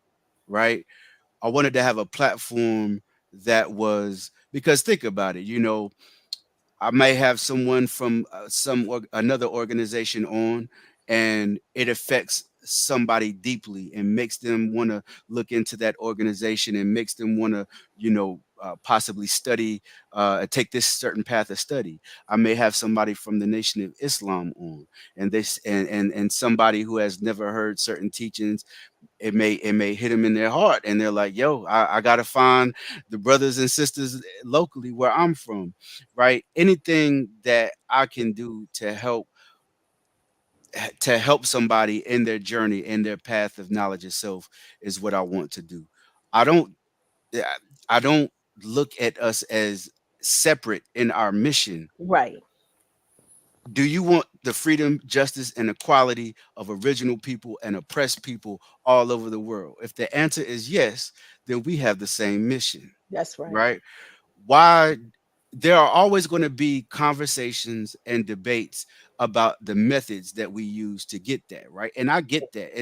right? I wanted to have a platform that was, because think about it, you know, I may have someone from another organization on, and it affects somebody deeply and makes them want to look into that organization and makes them want to, you know, possibly study, take this certain path of study. I may have somebody from the Nation of Islam on, and this and somebody who has never heard certain teachings. It may hit them in their heart, and they're like, yo, I gotta find the brothers and sisters locally where I'm from, right? Anything that I can do to help somebody in their journey, in their path of knowledge itself, is what I want to do. I don't yeah, I don't look at us as separate in our mission. Right. Do you want the freedom, justice, and equality of original people and oppressed people all over the world? If the answer is yes, then we have the same mission, That's right. right? Why? There are always going to be conversations and debates about the methods that we use to get that, right? And I get that.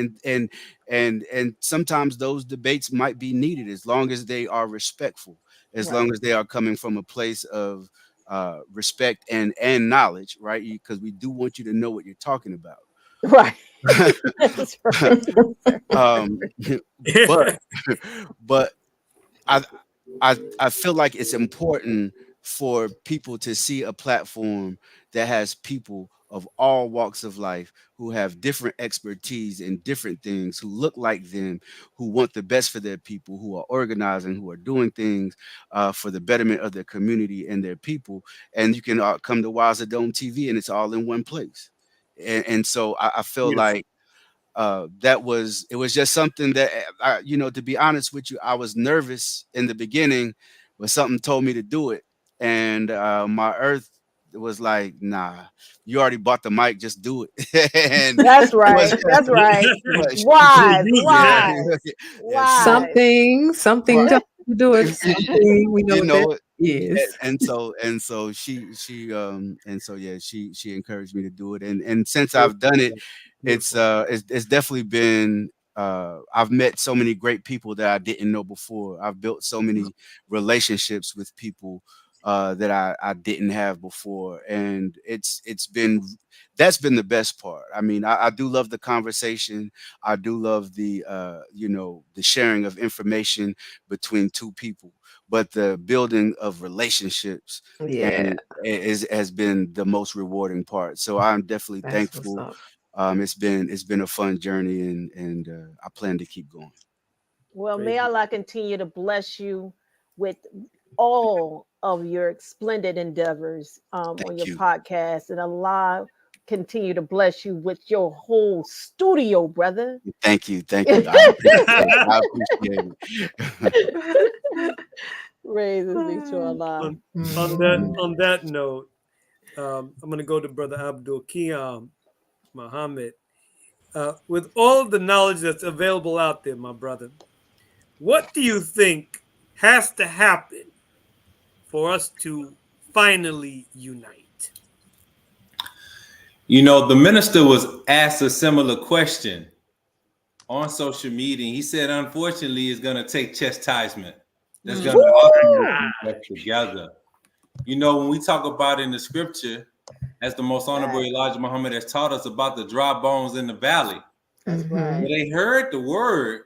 And sometimes those debates might be needed as long as they are respectful, as long as they are coming from a place of respect and knowledge, right? Because we do want you to know what you're talking about. Right. That's right. But I feel like it's important for people to see a platform that has people of all walks of life who have different expertise in different things, who look like them, who want the best for their people, who are organizing, who are doing things for the betterment of their community and their people. And you can come to Wiser Dome TV, and it's all in one place. And so I feel like it was just something that to be honest with you, I was nervous in the beginning, but something told me to do it, and my earth was like, nah, you already bought the mic, just do it. And that's right. That's right. Why? Something to do it. Something we know it is. And so she encouraged me to do it, and since I've done it, it's definitely been I've met so many great people that I didn't know before. I've built so many relationships with people that I didn't have before, and that's been the best part. I mean, I do love the conversation. I do love the the sharing of information between two people, but the building of relationships has been the most rewarding part. So I'm definitely thankful. It's been a fun journey, and I plan to keep going. Well, may Allah continue to bless you with all of your splendid endeavors on your podcast, and Allah continue to bless you with your whole studio, brother. Thank you. I appreciate it. Praises be to Allah. On that note, I'm going to go to Brother Abdul Qiyam Muhammad. With all the knowledge that's available out there, my brother, what do you think has to happen for us to finally unite? The minister was asked a similar question on social media. He said, unfortunately, it's going to take chastisement. That's going to get together. When we talk about in the scripture, as the most honorable Elijah Muhammad has taught us about the dry bones in the valley. That's right. But they heard the word,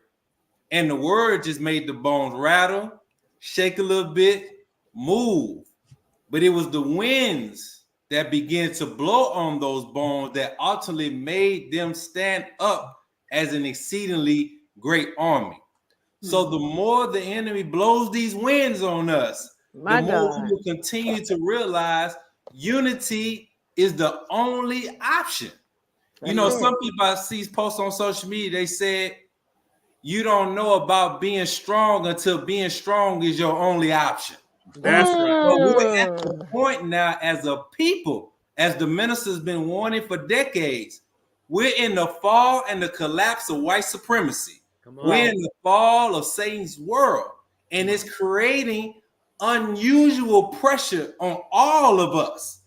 and the word just made the bones rattle, shake a little bit, move. But it was the winds that began to blow on those bones that ultimately made them stand up as an exceedingly great army. So the more the enemy blows these winds on us, the more we will continue to realize unity is the only option. Some people I see posts on social media, they said, you don't know about being strong until being strong is your only option. That's right. But we're at the point now as a people, as the minister's been warning for decades, we're in the fall and the collapse of white supremacy. We're in the fall of Satan's world, and it's creating unusual pressure on all of us.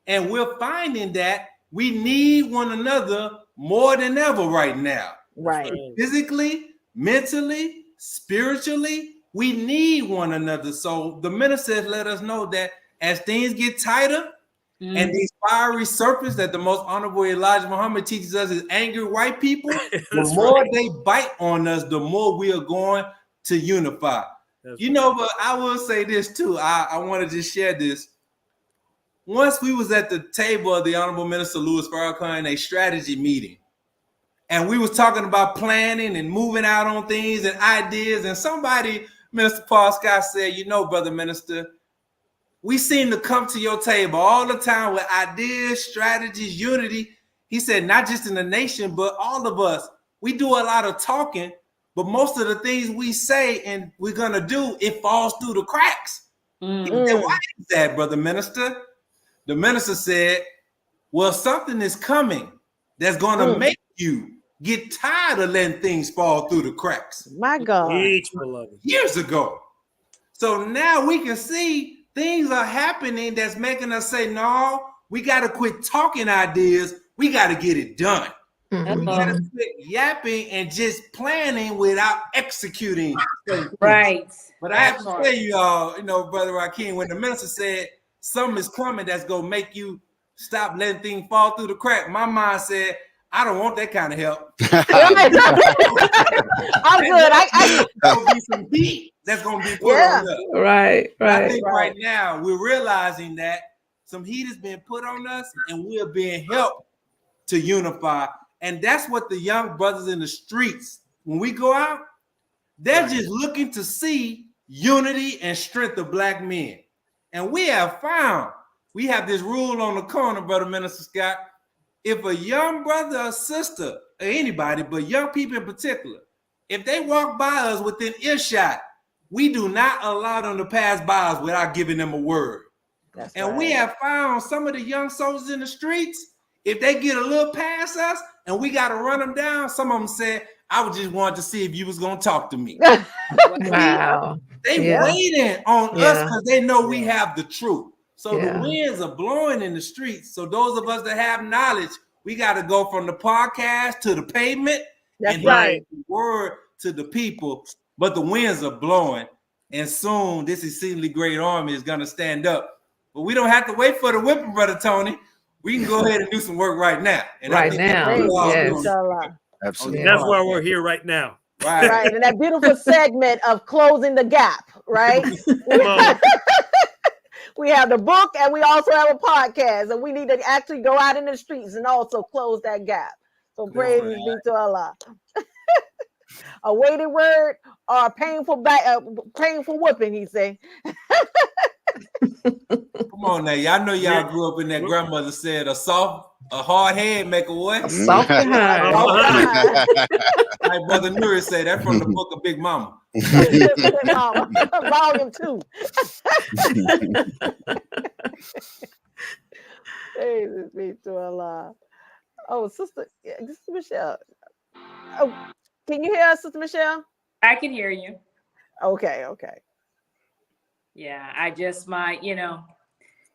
And we're finding that we need one another more than ever right now. Right. Physically, mentally, spiritually, we need one another. So the minister has let us know that as things get tighter and these fiery serpents that the most honorable Elijah Muhammad teaches us is angry white people, the more they bite on us, the more we are going to unify. But I will say this too. I want to just share this. Once we was at the table of the Honorable Minister Louis Farrakhan in a strategy meeting, and we was talking about planning and moving out on things and ideas, and somebody, Minister Paul Scott, said, Brother Minister, we seem to come to your table all the time with ideas, strategies, unity. He said, not just in the nation, but all of us. We do a lot of talking, but most of the things we say and we're going to do, it falls through the cracks. He said, why is that, Brother Minister? The minister said, well, something is coming that's going to make you get tired of letting things fall through the cracks. My God. Years ago. So now we can see things are happening that's making us say, no, We got to quit talking ideas. We got to get it done. Mhm. We got to quit yapping and just planning without executing. Right. But I have to tell you all, Brother Rakeem, when the minister said something is coming that's going to make you stop letting things fall through the crack, my mind said, I don't want that kind of help. I'm good. There'll be some heat that's going to be put on us. Right, I think right now we're realizing that some heat is being put on us and we're being helped to unify. And that's what the young brothers in the streets, when we go out, they're just looking to see unity and strength of black men. And we have this rule on the corner, Brother Minister Scott. If a young brother or sister, or anybody, but young people in particular, if they walk by us within earshot, we do not allow them to pass by us without giving them a word. We have found some of the young soldiers in the streets, if they get a little past us and we got to run them down, some of them said, I just wanted to see if you was going to talk to me. Wow. They waiting on us because they know we have the truth. So the winds are blowing in the streets. So those of us that have knowledge, we got to go from the podcast to the pavement and the word to the people. But the winds are blowing. And soon this exceedingly great army is going to stand up. But we don't have to wait for the whipping, Brother Tony. We can go ahead and do some work right now. And Absolutely. That's why we're here right now. Right. And that beautiful segment of closing the gap, right? We have the book and we also have a podcast, and we need to actually go out in the streets and also close that gap. So praise be to Allah. A weighted word or a painful whooping, he say. Come on now, y'all know y'all grew up in that grandmother said a hard head make a what? Soft behind. Like Brother Nuri said, that from the book of Big Mama. Volume 2. Praise be to Allah. Oh, Sister Michelle. Oh, can you hear us, Sister Michelle? I can hear you. Okay. Yeah, I just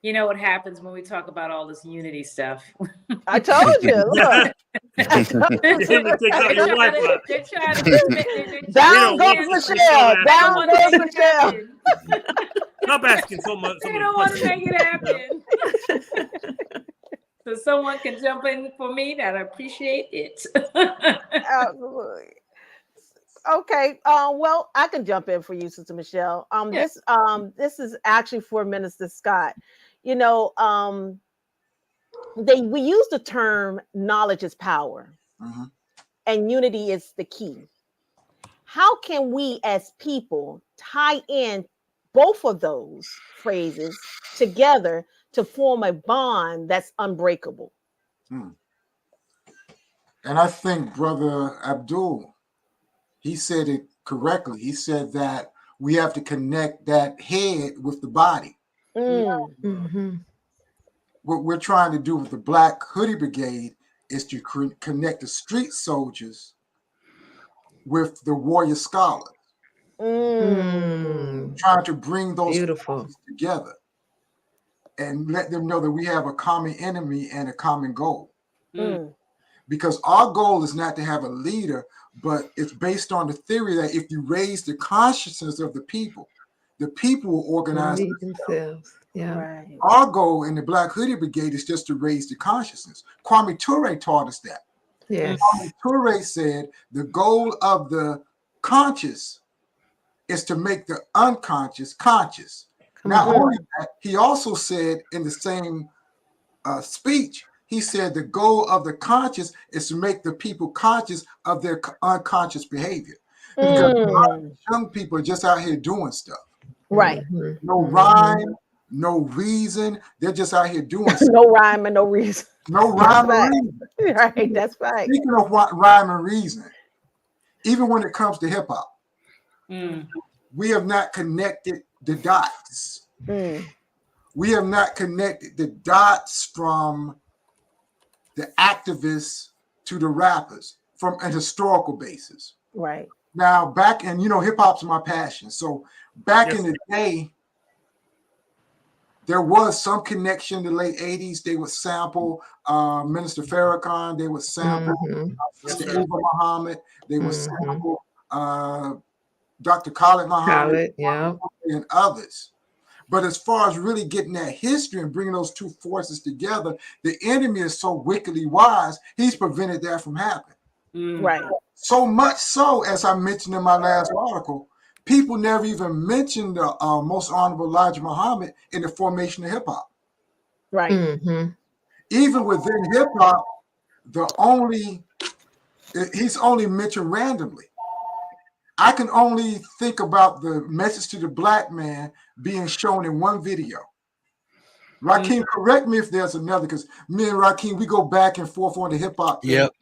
you know what happens when we talk about all this unity stuff. I told you. Look. Down goes Michelle. Down goes Michelle. Stop asking so much. They don't want to make it happen. So someone can jump in for me, that I appreciate it. Absolutely. Okay. Well, I can jump in for you, Sister Michelle. This is actually for Minister Scott. We use the term knowledge is power, and unity is the key. How can we as people tie in both of those phrases together to form a bond that's unbreakable? And I think Brother Abdul, he said it correctly. He said that we have to connect that head with the body. What we're trying to do with the Black Hoodie Brigade is to connect the street soldiers with the warrior scholars. Trying to bring those together and let them know that we have a common enemy and a common goal. Because our goal is not to have a leader, but it's based on the theory that if you raise the consciousness of the people will organize themselves. Our goal in the Black Hoodie Brigade is just to raise the consciousness. Kwame Ture taught us that. Kwame Ture said the goal of the conscious is to make the unconscious conscious. Not only that, he also said in the same speech, he said the goal of the conscious is to make the people conscious of their unconscious behavior. Because a lot of young people are just out here doing stuff. Right. No rhyme, no reason. They're just out here doing stuff. No rhyme and no reason. No rhyme and reason. Right, that's right. Speaking of rhyme and reason, even when it comes to hip hop, we have not connected the dots. We have not connected the dots from the activists to the rappers from a historical basis. Right. Now, back in, hip hop's my passion. So back in the day, There was some connection in the late 80s. They would sample Minister Farrakhan. They would sample Sister Eva Muhammad. They would sample Dr. Khalid Muhammad and others. But as far as really getting that history and bringing those two forces together, the enemy is so wickedly wise, he's prevented that from happening. Right. So much so, as I mentioned in my last article, people never even mentioned the Most Honorable Elijah Muhammad in the formation of hip hop. Right. Even within hip hop, he's only mentioned randomly. I can only think about the message to the black man being shown in one video. Rakeem, correct me if there's another, because me and Rakeem, we go back and forth on the hip hop thing. Yep.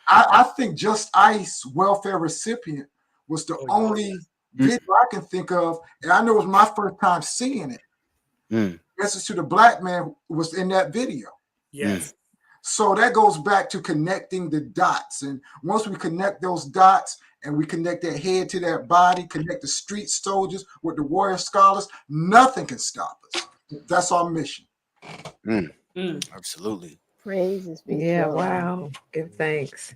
I think Just Ice welfare recipient was the only video I can think of, and I know it was my first time seeing it. Message to the black man was in that video. Yes. So that goes back to connecting the dots. And once we connect those dots and we connect that head to that body, connect the street soldiers with the warrior scholars, nothing can stop us. That's our mission. Absolutely. Praises be Yeah, to God. wow. Give thanks.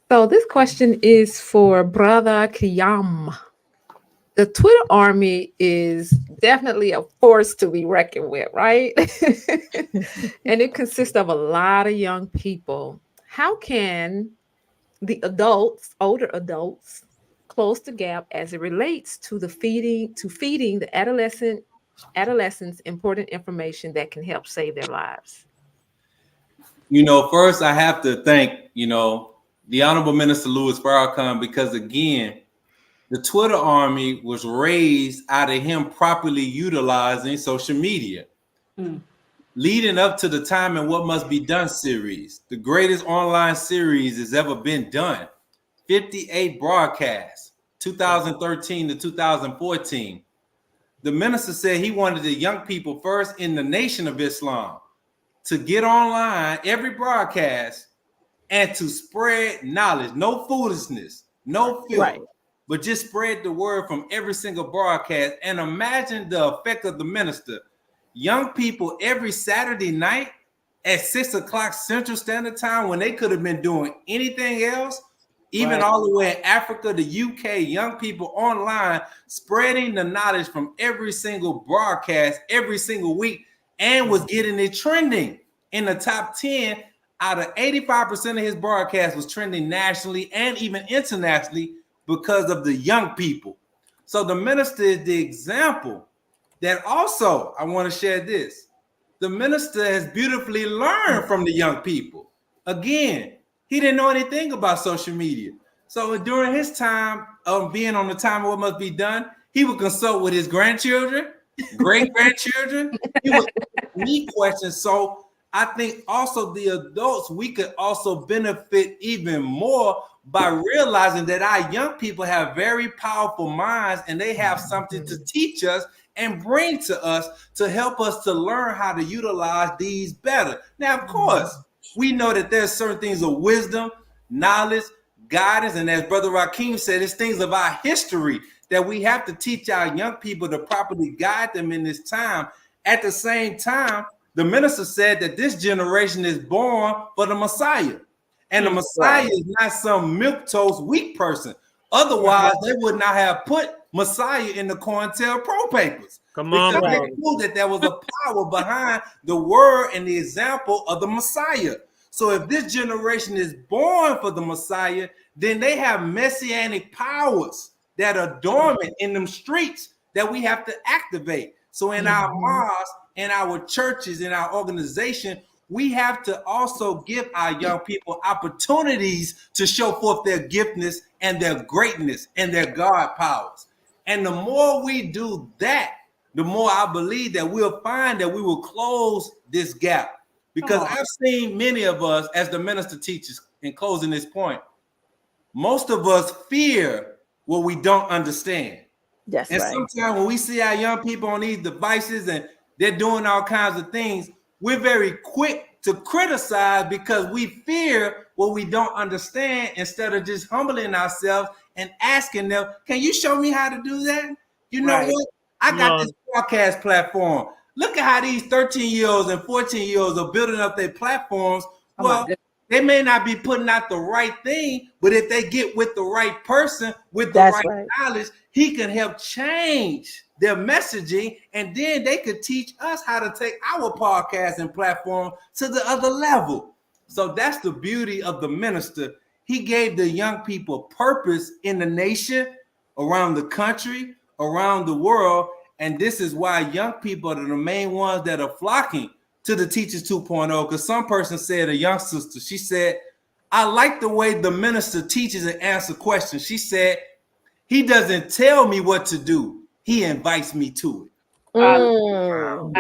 So this question is for Brother Kiyam. The Twitter army is definitely a force to be reckoned with, right? And it consists of a lot of young people. How can the adults, older adults, close the gap as it relates to feeding the adolescents important information that can help save their lives? First I have to thank, the Honorable Minister Louis Farrakhan, because again, the Twitter army was raised out of him properly utilizing social media. Leading up to the Time and What Must Be Done series, the greatest online series has ever been done. 58 broadcasts, 2013 to 2014. The minister said he wanted the young people first in the Nation of Islam to get online every broadcast and to spread knowledge, no foolishness, no filth, but just spread the word from every single broadcast. And imagine the effect of the minister. Young people every Saturday night at 6 o'clock Central Standard Time, when they could have been doing anything else, even all the way in Africa, the UK, young people online spreading the knowledge from every single broadcast every single week, and was getting it trending in the top 10. Out of 85% of his broadcast was trending nationally and even internationally because of the young people. So the minister is the example that also, I want to share this. The minister has beautifully learned from the young people. Again, he didn't know anything about social media. So during his time of being on the Time of What Must Be Done, he would consult with his grandchildren, great-grandchildren. He would meet questions. So I think also the adults, we could also benefit even more by realizing that our young people have very powerful minds and they have something to teach us and bring to us to help us to learn how to utilize these better. Now, of course, we know that there's certain things of wisdom, knowledge, guidance, and as Brother Rakeem said, it's things of our history that we have to teach our young people to properly guide them in this time. At the same time, the minister said that this generation is born for the Messiah. And the Messiah is not some milquetoast weak person. Otherwise, they would not have put Messiah in the COINTELPRO papers. Come on, because they knew that there was a power behind the word and the example of the Messiah. So if this generation is born for the Messiah, then they have messianic powers that are dormant in them streets that we have to activate. So in our mosques, in our churches, in our organization, we have to also give our young people opportunities to show forth their giftedness and their greatness and their God powers. And the more we do that, the more I believe that we'll find that we will close this gap. Because I've seen many of us, as the minister teaches in closing this point, most of us fear what we don't understand. Yes, and sometimes when we see our young people on these devices and they're doing all kinds of things, we're very quick to criticize because we fear what we don't understand, instead of just humbling ourselves and asking them, can you show me how to do that? You know what? I got this broadcast platform. Look at how these 13-year-olds and 14-year-olds are building up their platforms. Oh my Well, they may not be putting out the right thing, but if they get with the right person with the right knowledge, he can help change their messaging, and then they could teach us how to take our podcasting platform to the other level. So that's the beauty of the minister. He gave the young people purpose in the nation, around the country, around the world, and this is why young people are the main ones that are flocking to the Teachers 2.0. Because some person said, a young sister, she said, I like the way the minister teaches and answers questions. She said, he doesn't tell me what to do. He invites me to it. But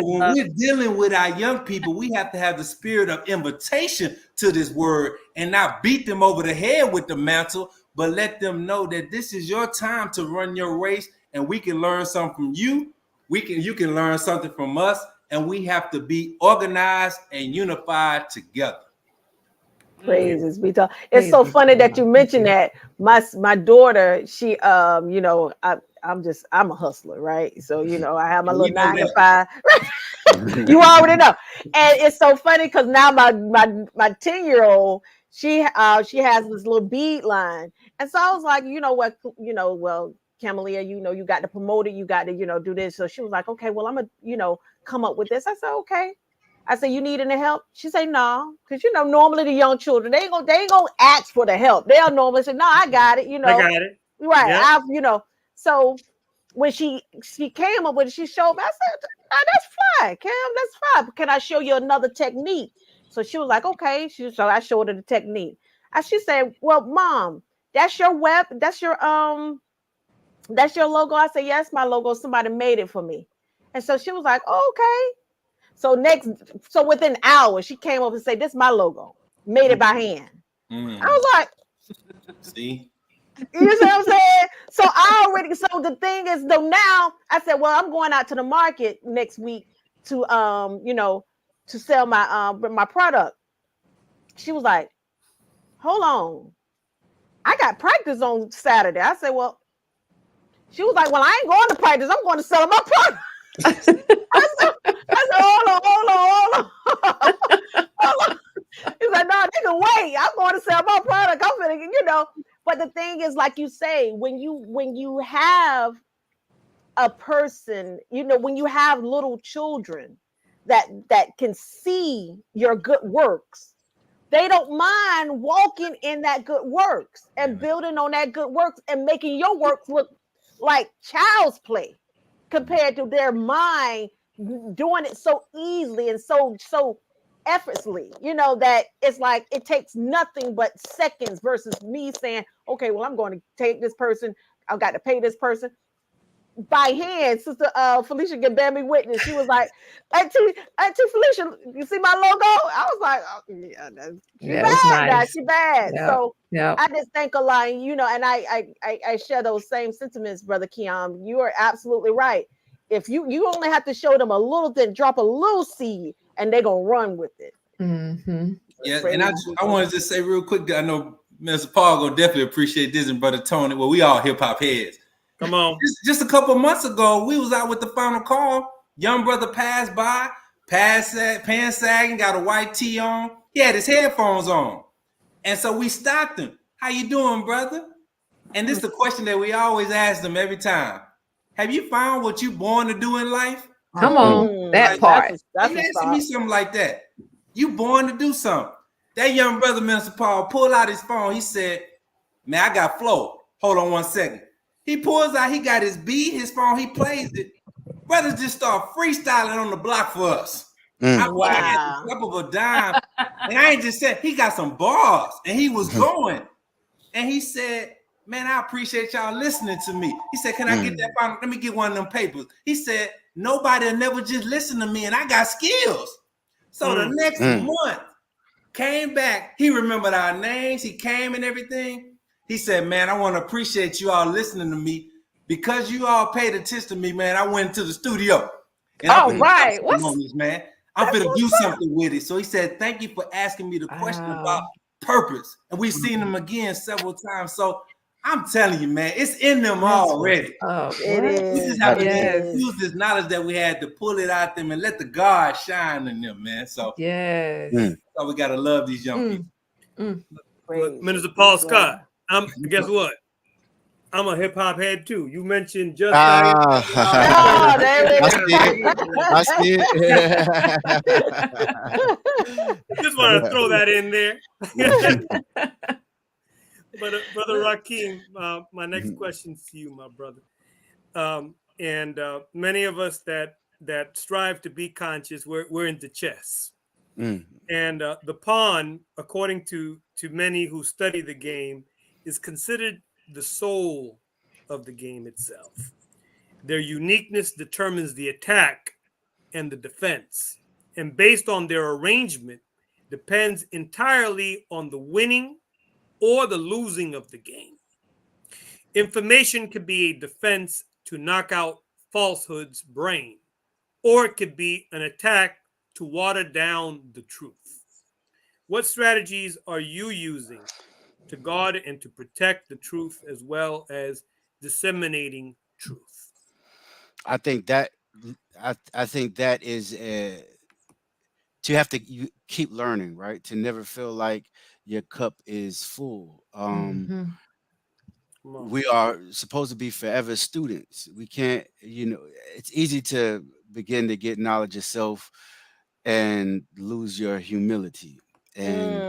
when we're dealing with our young people, we have to have the spirit of invitation to this word and not beat them over the head with the mantle, but let them know that this is your time to run your race, and we can learn something from you. You can learn something from us, and we have to be organized and unified together. Praises be to. It's so funny that you mentioned that. My daughter, she you know, I'm a hustler, right? So you know, I have my little 9 to 5. You already know. And it's so funny because now my 10-year-old, she has this little bead line. And so I was like, you know what, well, Camalia, you know, you got to promote it, you got to, you know, do this. So she was like, okay, well, I'm gonna, you know, come up with this. I said, okay. I said, you need any help? She said, no, because you know, normally the young children, they ain't gonna ask for the help. They'll normally say, no, I got it, you know. I got it. Right. Yeah. You know, so when she came up with it, she showed me, I said, oh, that's fine, Cam, that's fine. But can I show you another technique? So she was like, okay. So I showed her the technique. And she said, well, Mom, that's your that's your logo. I said, yes, my logo. Somebody made it for me. And so she was like, oh, okay. So within hours, she came up and said, this is my logo. Made it by hand. I was like, see? You know what I'm saying? So the thing is though, now I said, well, I'm going out to the market next week to you know, to sell my product. She was like, hold on, I got practice on Saturday. I said, well, she was like, well, I ain't going to practice, I'm going to sell my product. I said, hold on. He's like, no, they can wait. I'm going to sell my product. I'm gonna, you know. But the thing is, like you say, when you have a person, you know, when you have little children that can see your good works, they don't mind walking in that good works and building on that good works and making your works look like child's play compared to their mind doing it so easily and so effortlessly, you know, that it's like it takes nothing but seconds versus me saying, okay, well, I'm going to take this person, I've got to pay this person by hand. Sister Felicia can bear me witness. She was like, Auntie Felicia, you see my logo? I was like, oh, yeah, that's nice. She bad. Yep. So I just think a lot, you know, and I share those same sentiments, Brother Keon. You are absolutely right. If you only have to show them a little thing, drop a little seed, and they're gonna run with it. Mm-hmm. Yeah, and I wanted to say real quick that I know Mr. Paul will definitely appreciate this, and Brother Tony. Well, we all hip hop heads. Come on. Just a couple months ago, we was out with the Final Call. Young brother passed by, pants sagging, got a white tee on. He had his headphones on, and so we stopped him. How you doing, brother? And this is the question that we always ask them every time. Have you found what you born to do in life? Come on, that like, part. That's asking me something like that. You born to do something. That young brother, Mr. Paul, pulled out his phone. He said, man, I got flow. Hold on 1 second. He pulls out, he got his beat, his phone, he plays it. Brothers just start freestyling on the block for us. Wow. Flip of a dime. And I ain't just said, he got some bars and he was going. And he said, man, I appreciate y'all listening to me. He said, can I get that final? Let me get one of them papers. He said, nobody will never just listen to me, and I got skills. So the next month, came back. He remembered our names. He came and everything. He said, man, I want to appreciate you all listening to me. Because you all paid attention to me, man, I went to the studio. And I'm finna do something with it. So he said, thank you for asking me the question about purpose. And we've seen him again several times. So I'm telling you, man, it's in them That's what's already. up. It What? We is. just have to It Yes. is. use this knowledge that we had to pull it out them and let the God shine in them, man. So Yes. Mm. we gotta love these young Mm. people. Mm. Look, Minister Praise Paul God. Scott. Guess what? I'm a hip hop head too. You mentioned just Ah, Oh, there we I go. see it. I see it. just want to throw that in there. But Brother Rakeem, my next question to you, my brother. And many of us that strive to be conscious, we're into chess. Mm. And the pawn, according to many who study the game, is considered the soul of the game itself. Their uniqueness determines the attack and the defense, and based on their arrangement, depends entirely on the winning or the losing of the game. Information could be a defense to knock out falsehood's brain, or it could be an attack to water down the truth. What strategies are you using to guard and to protect the truth as well as disseminating truth? I think that I think that is to have to you keep learning, right? To never feel like your cup is full. Mhm. Come on. We are supposed to be forever students. We can't, it's easy to begin to get knowledge yourself and lose your humility. And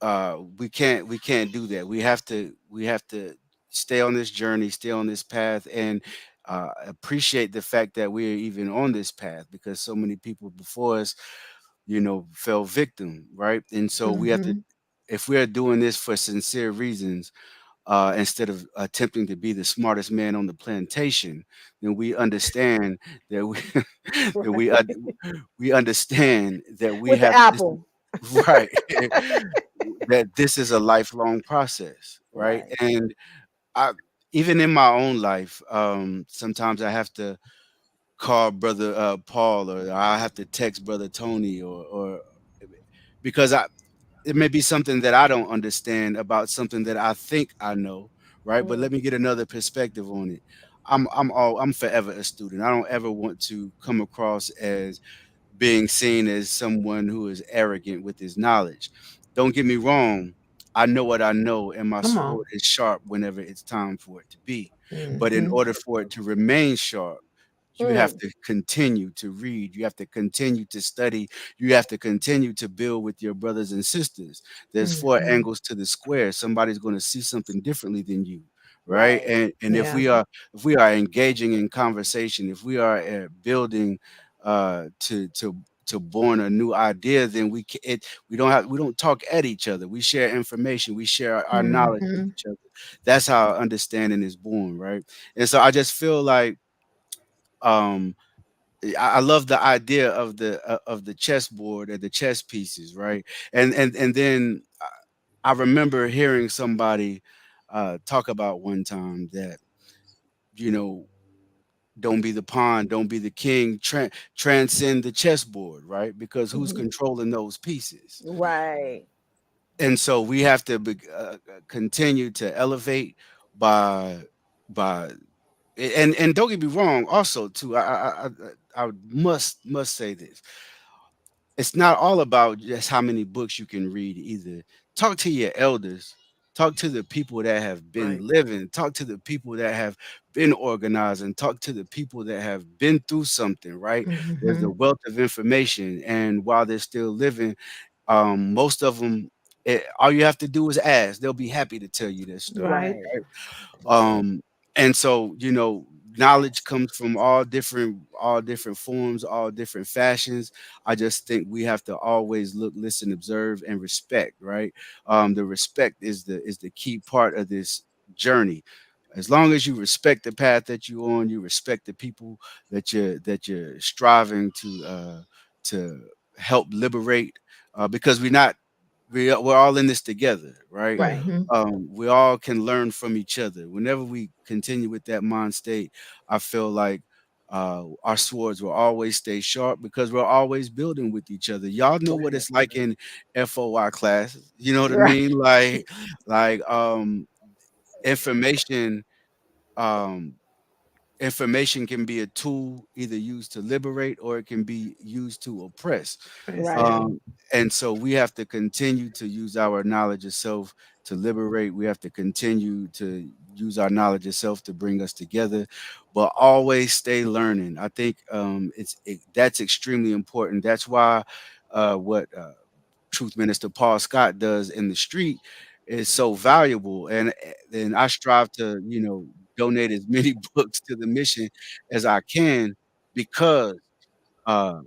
Mm, we can't do that. We have to stay on this journey, stay on this path, and appreciate the fact that we're even on this path, because so many people before us, fell victim, right? And so we have to, Mhm. if we're doing this for sincere reasons, instead of attempting to be the smartest man on the plantation, then we understand that we that we right. we understand that we With the have this, apple. right, that this is a lifelong process, right? Right. And I, even in my own life, sometimes I have to call brother Paul, or I have to text brother Tony, or because it may be something that I don't understand about something that I think I know, right? But Mm, let me get another perspective on it. I'm forever a student. I don't ever want to come across as being seen as someone who is arrogant with his knowledge. Don't get me wrong. I know what I know, and my Come on. sword is sharp whenever it's time for it to be. But in Mhm. order for it to remain sharp, you have mm, to continue to read. You have to continue to study. You have to continue to build with your brothers and sisters. There's four Mhm. angles to the square. Somebody's going to see something differently than you, right? right. And if Yeah. we are engaging in conversation, if we are building to born a new idea, then we don't talk at each other. We share information. We share our knowledge with Mhm. each other. That's how understanding is born, right? And so I just feel like um I love the idea of the chessboard and the chess pieces, right? And then I remember hearing somebody talk about one time that, you know don't be the pawn, don't be the king, transcend the chessboard, right? Because who's Mhm. controlling those pieces? Right. And so we have to continue to elevate by by and don't get me wrong, also too, I must say this: it's not all about just how many books you can read either. Talk to your elders, talk to the people that have been Right. living, talk to the people that have been organizing, talk to the people that have been through something, right? There's a Mhm. wealth of information, and while they're still living, most of them, all you have to do is ask. They'll be happy to tell you their story, Right. Right. right? And so, knowledge comes from all different forms, all different fashions. I just think we have to always look, listen, observe, and respect, right? The respect is the key part of this journey. As long as you respect the path that you're on, you respect the people that you're striving to help liberate, because we're all in this together, right? Right. Mhm. We all can learn from each other. Whenever we continue with that mind state, I feel like our swords will always stay sharp, because we're always building with each other. Y'all know what Right. it's like in FOI classes. You know what I Right. mean? Like information um information can be a tool either used to liberate or it can be used to oppress. Right. And so we have to continue to use our knowledge of self to liberate. We have to continue to use our knowledge of self to bring us together, but always stay learning. I think that's extremely important. That's why what Truth Minister Paul Scott does in the street is so valuable. And I strive to, donate as many books to the mission as I can because uh,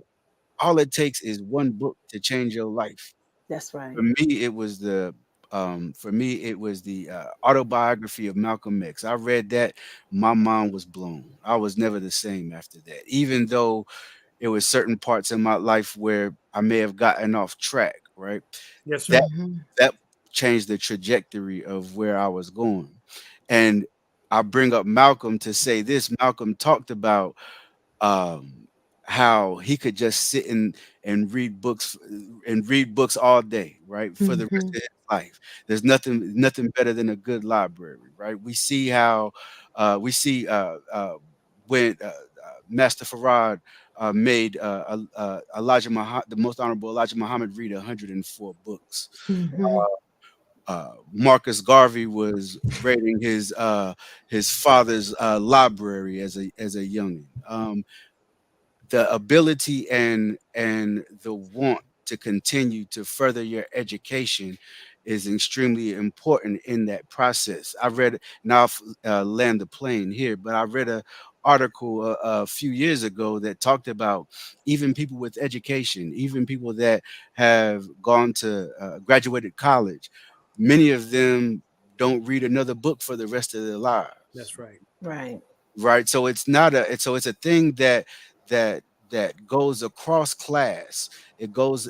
all it takes is one book to change your life. That's right. For me it was the autobiography of Malcolm X. I read that, my mind was blown. I was never the same after that, even though it was certain parts in my life where I may have gotten off track, right? Yes, sir. That Mhm. that changed the trajectory of where I was going. And I bring up Malcolm to say this. Malcolm talked about um, how he could just sit and read books all day, right, for the rest Mhm. of his life. There's nothing better than a good library, right? We see how we see when Master Farad made the most honorable Elijah Muhammad read 104 books. Mhm. Marcus Garvey was raiding his father's library as a youngin. The ability and the want to continue to further your education is extremely important in that process. I read now land the plane here, but I read a article a few years ago that talked about even people with education, even people that have gone to graduated college, many of them don't read another book for the rest of their lives, That's right. Right. right? So it's not a it's a thing that that goes across class. It goes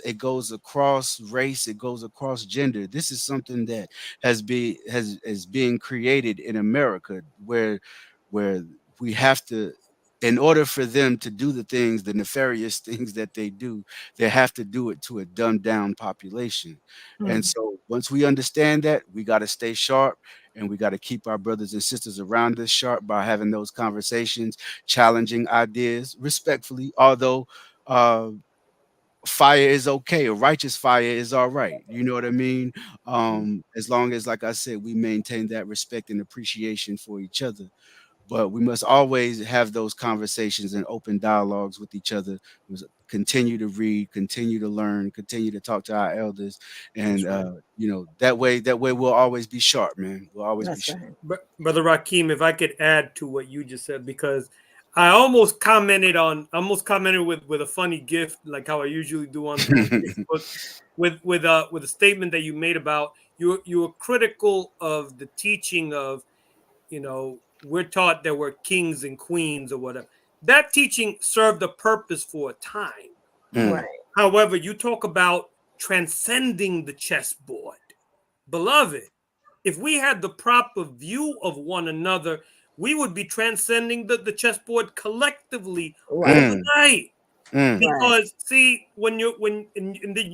across race. It goes across gender. This is something that is being created in America, where we have to, in order for them to do the nefarious things that they do, they have to do it to a dumbed down population. And Mm. so once we understand that, we got to stay sharp, and we got to keep our brothers and sisters around us sharp by having those conversations, challenging ideas respectfully. Although fire is okay, a righteous fire is all right. You know what I mean? As long as, like I said, we maintain that respect and appreciation for each other. But we must always have those conversations and open dialogues with each other. We must continue to read, continue to learn, continue to talk to our elders, and That's right. that way we'll always be sharp, man. We'll always be That's sharp. right. Brother Rakim, if I could add to what you just said, because I almost commented with a funny gift, like how I usually do on Facebook, with a statement that you made about you were critical of the teaching of, we're taught that we're kings and queens or whatever. That teaching served a purpose for a time. Mm, Right. However, you talk about transcending the chessboard. Beloved, if we had the proper view of one another, we would be transcending the chessboard collectively Right. mm, overnight. mm, Right. Because see,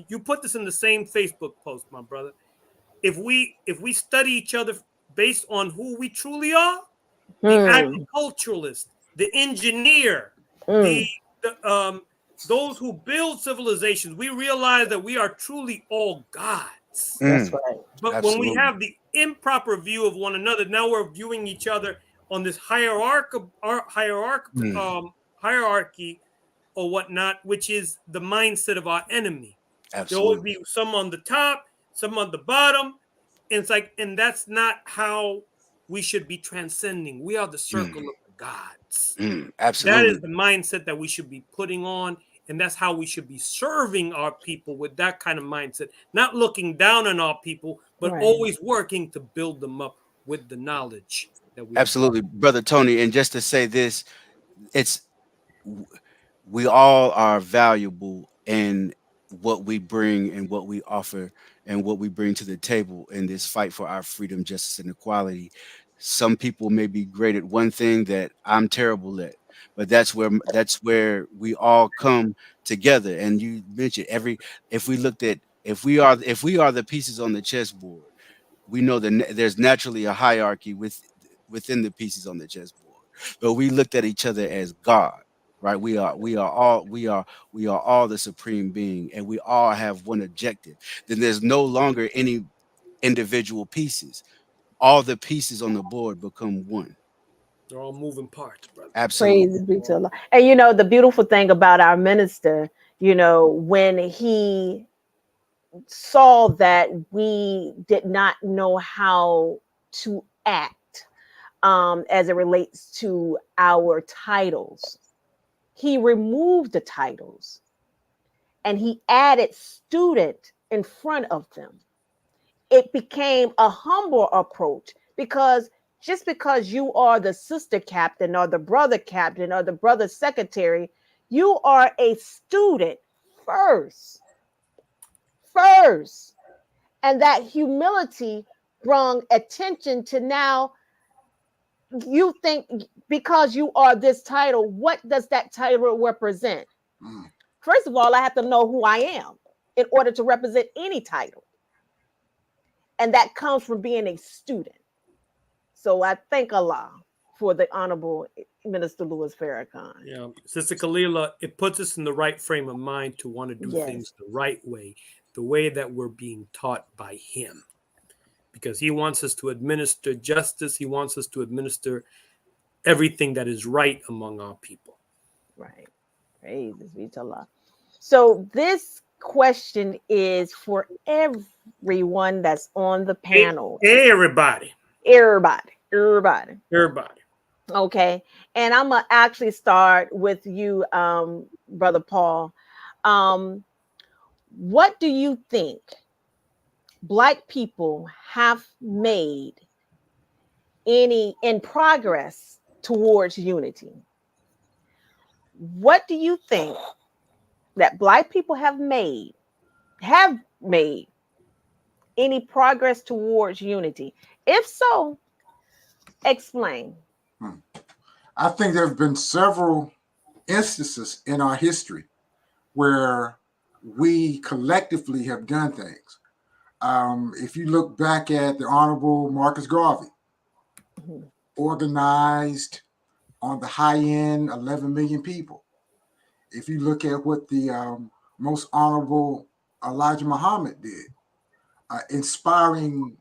you put this in the same Facebook post, my brother. If we study each other based on who we truly are, the Hmm. agriculturalist, the engineer, the, Mm. the those who build civilizations, we realize that we are truly all gods. That's mm. right. But when we Absolutely. have the improper view of one another, now we're viewing each other on this Mm, hierarchy or whatnot, which is the mindset of our enemy. There will always absolutely. be some on the top, some on the bottom. And it's like, and that's not how we should be transcending. We are the circle Mm, of the gods. That is absolutely. the mindset that we should be putting on. And that's how we should be serving our people, with that kind of mindset, not looking down on our people, but Right. always working to build them up with the knowledge that we have. Absolutely, brother Tony. And just to say this, it's we all are valuable in what we bring and what we offer and what we bring to the table in this fight for our freedom, justice, and equality. Some people may be great at one thing that I'm terrible at, but that's where we all come together. And you mentioned if we are the pieces on the chessboard, We know that there's naturally a hierarchy within the pieces on the chessboard, but we looked at each other as God, right? We are all the supreme being, and we all have one objective. Then there's no longer any individual pieces. All the pieces on the board become one. They're all moving parts, brother. Absolutely. Praise be to Allah. And you know, the beautiful thing about our minister, you know, when he saw that we did not know how to act as it relates to our titles, he removed the titles and he added student in front of them. It became a humble approach, because just because you are the sister captain or the brother captain or the brother secretary, you are a student first. And that humility brought attention to, now you think because you are this title, what does that title represent? First of all, I have to know who I am in order to represent any title. And that comes from being a student. So I thank Allah for the Honorable Minister Louis Farrakhan. Yeah, Sister Kalila, it puts us in the right frame of mind to want to do Yes. things the right way, the way that we're being taught by him. Because he wants us to administer justice. He wants us to administer everything that is right among our people. Right. Praise be to Allah. So this question is for everyone that's on the panel. Hey, everybody. Everybody. Okay. And I'm going to actually start with you, Brother Paul. What do you think Black people have made in progress towards unity? What do you think that Black people have made any progress towards unity? If so, explain. I think there have been several instances in our history where we collectively have done things. If you look back at the Honorable Marcus Garvey, organized on the high end 11 million people. If you look at what the most Honorable Elijah Muhammad did, inspiring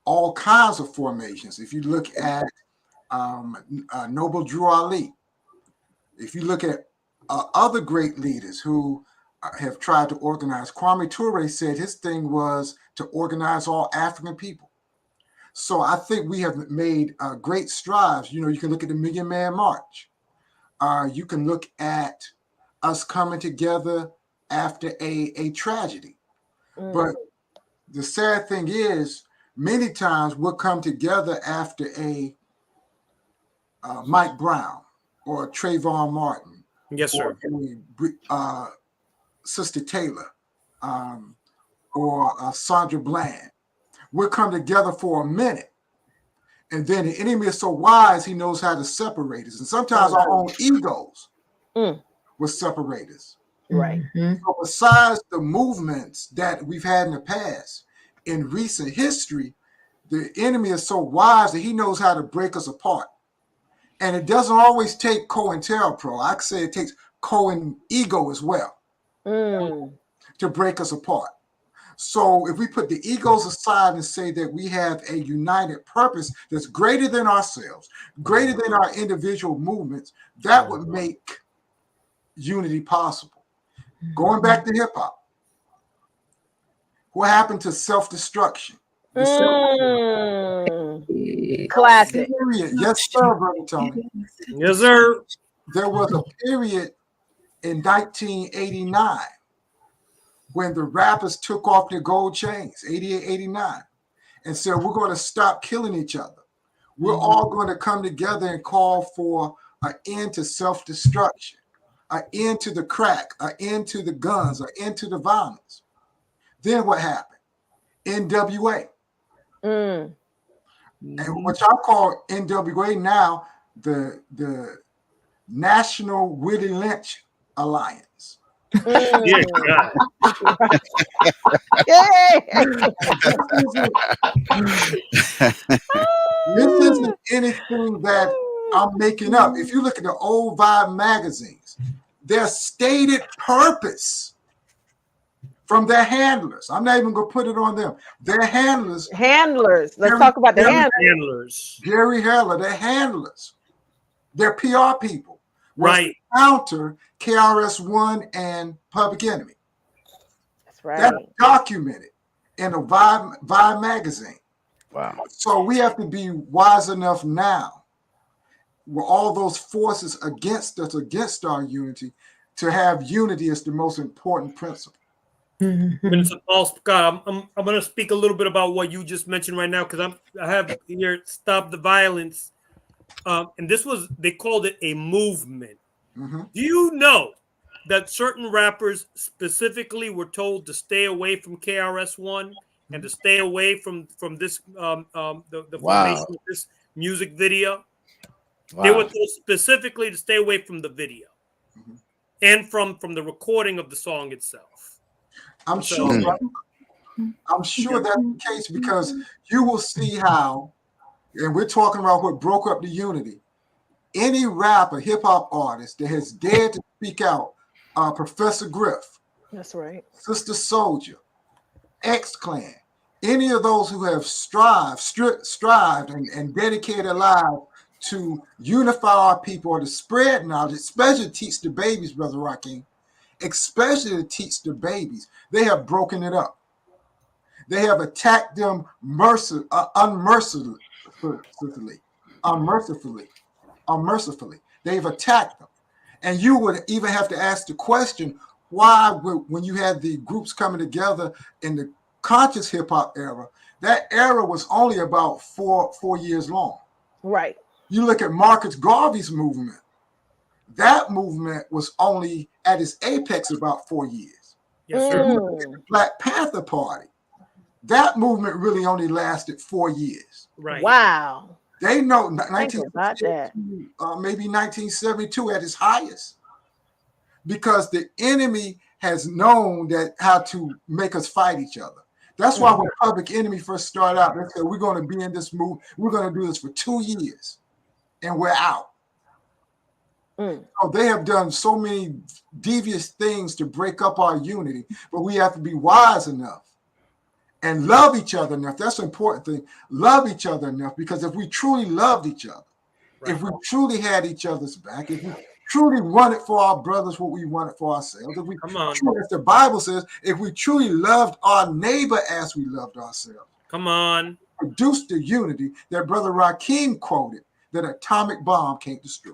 all kinds of formations. If you look at Noble Drew Ali, if you look at other great leaders who have tried to organize, Kwame Ture said his thing was to organize all African people. So I think we have made great strides. You know, you can look at the Million Man March. You can look at us coming together after a tragedy. But the sad thing is, many times we'll come together after a Mike Brown or Trayvon Martin. Yes, sir. Or Sister Taylor or Sandra Bland. We'll come together for a minute. And then the enemy is so wise, he knows how to separate us. And sometimes our own egos will separate us. Right. So besides the movements that we've had in the past, in recent history, the enemy is so wise that he knows how to break us apart. And it doesn't always take COINTELPRO. I say it takes COIN ego as well to break us apart. So if we put the egos aside and say that we have a united purpose that's greater than ourselves, greater than our individual movements, that would make unity possible. Going back to hip hop, what happened to self-destruction? Classic. Yes, sir, Brother Tony. Yes, sir. There was a period in 1989 when the rappers took off their gold chains, 88, 89, and said, we're going to stop killing each other. We're all going to come together and call for an end to self-destruction, an end to the crack, an end to the guns, an end to the violence. Then what happened? NWA. And what y'all call NWA now, the National Willie Lynch Alliance. Yeah, God. This isn't anything that I'm making up. If you look at the old Vibe magazines, their stated purpose from their handlers. I'm not even going to put it on them. Their handlers. Handlers. Let's talk about the handlers. Gary Heller, their handlers. Their PR people. Right. Counter KRS-One and Public Enemy. That's right. That's documented in a Vibe magazine. Wow. So we have to be wise enough now, with all those forces against us, against our unity, to have unity as the most important principle. Minister Paul Scott, I'm going to speak a little bit about what you just mentioned right now, because I have here Stop the Violence, and they called it a movement. Do you know that certain rappers specifically were told to stay away from KRS-One and to stay away from this the formation of this music video? They were told specifically to stay away from the video and from the recording of the song itself. I'm sure that's the case, because you will see how, and we're talking about what broke up the unity. Any rapper, hip hop artist that has dared to speak out, Professor Griff, that's right, Sister Soldier, X-Clan, any of those who have strived and dedicated their lives to unify our people or to spread knowledge, especially to teach the babies, Brother Rakim, especially to teach the babies, they have broken it up. They have attacked them unmercifully. They've attacked them. And you would even have to ask the question, why, when you had the groups coming together in the conscious hip hop era, that era was only about four years long. Right. You look at Marcus Garvey's movement. That movement was only at its apex about 4 years. Yes, sir. The Black Panther Party, that movement really only lasted 4 years. Right. Wow. They know maybe 1972 at its highest, because the enemy has known how to make us fight each other. That's why when Public Enemy first started out, they said, we're going to be in this move. We're going to do this for 2 years, and we're out. So they have done so many devious things to break up our unity, but we have to be wise enough and love each other enough. That's the important thing. Love each other enough, because if we truly loved each other, if we truly had each other's back, if we truly wanted for our brothers what we wanted for ourselves, if we truly, as the Bible says, if we truly loved our neighbor as we loved ourselves, produce the unity that Brother Rakim quoted, that atomic bomb can't destroy.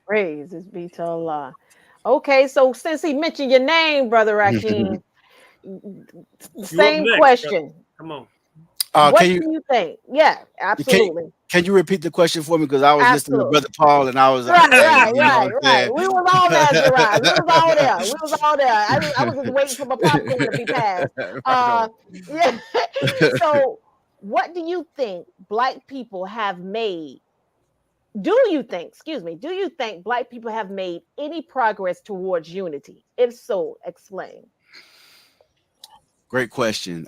Praises be to Allah. Okay, so since he mentioned your name, Brother Rakim, same question. Come on. What do you think? Yeah, absolutely. Can you repeat the question for me? Because I was listening to Brother Paul and I was right. We was all there, Gerard. We was all there. I was just waiting for my popcorn to be passed. Yeah. So, what do you think Black people have made? Do you think Black people have made any progress towards unity? If so, explain. Great question.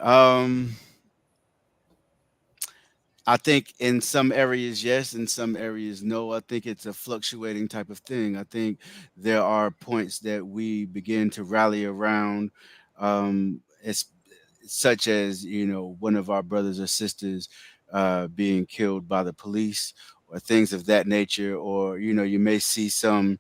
I think in some areas, yes, in some areas, no. I think it's a fluctuating type of thing. I think there are points that we begin to rally around, such as, one of our brothers or sisters being killed by the police, or things of that nature, or, you may see some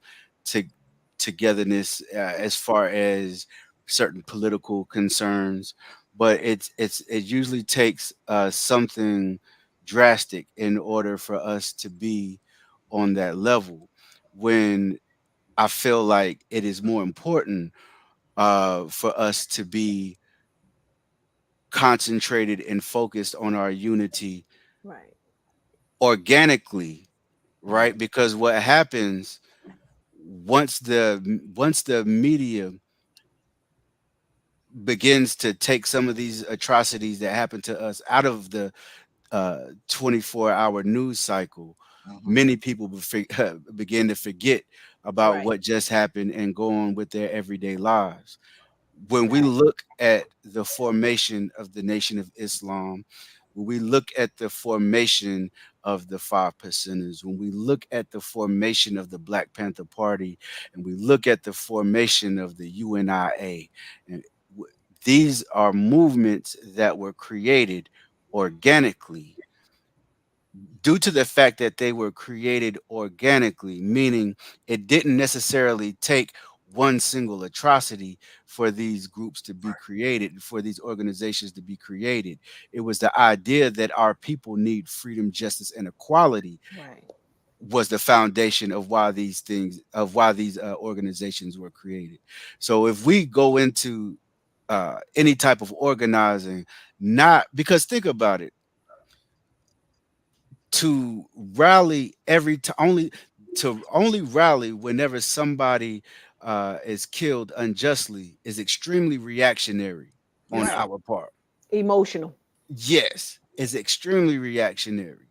togetherness as far as certain political concerns, but it usually takes something drastic in order for us to be on that level, when I feel like it is more important for us to be concentrated and focused on our unity organically, right? Because what happens once the media begins to take some of these atrocities that happen to us out of the 24-hour news cycle, many people begin to forget about what just happened and go on with their everyday lives. when we look at the formation of the Nation of Islam, when we look at the formation of the Five Percenters, when we look at the formation of the Black Panther Party, and we look at the formation of the UNIA, and these are movements that were created organically due to the fact that they were created organically, meaning it didn't necessarily take one single atrocity for these groups to be created, for these organizations to be created. It was the idea that our people need freedom, justice, and equality Right. was the foundation of why these things, of why these organizations were created. So if we go into any type of organizing, not because think about it, to rally every time, only rally whenever somebody is killed unjustly is extremely reactionary on Right. our part. Emotional. Yes, it's extremely reactionary.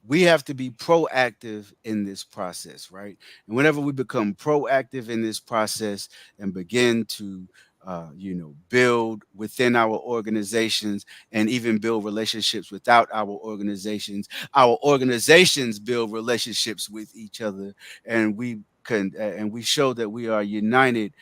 We have to be proactive in this process, right? And whenever we become proactive in this process and begin to build within our organizations and even build relationships without our organizations build relationships with each other, and we show that we are united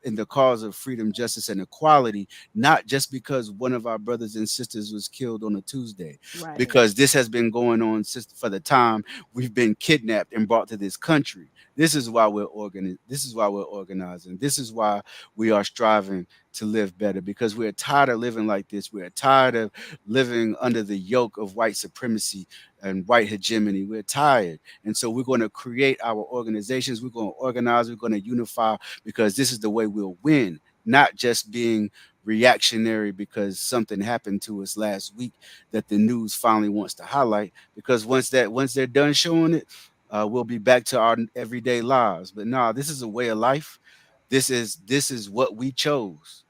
in the cause of freedom, justice, and equality, not just because one of our brothers and sisters was killed on a Tuesday, Right. because this has been going on since for the time we've been kidnapped and brought to this country. This is why we're organizing. This is why we are striving to live better, because we're tired of living like this. We're tired of living under the yoke of white supremacy and white hegemony. We're tired. And so we're going to create our organizations. We're going to organize. We're going to unify, because this is the way we'll win, not just being reactionary because something happened to us last week that the news finally wants to highlight. Because once they're done showing it, we'll be back to our everyday lives. But nah, this is a way of life. This is what we chose,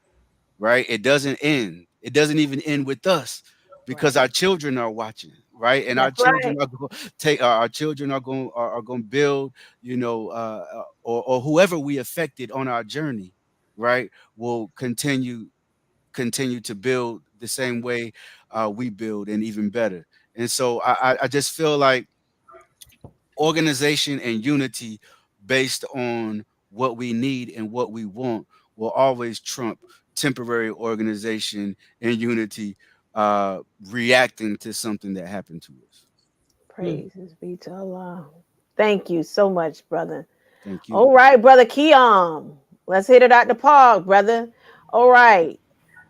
right? It doesn't end. It doesn't even end with us, because our children are watching, right? And our That's children right. are going to take. Our children are going to build, or whoever we affected on our journey, right, will continue to build the same way we build, and even better. And so I just feel like organization and unity based on what we need and what we want will always trump temporary organization and unity reacting to something that happened to us. Praises be to Allah. Thank you so much, brother. Thank you. All right, brother Keon. Let's hit it at the park, brother. All right.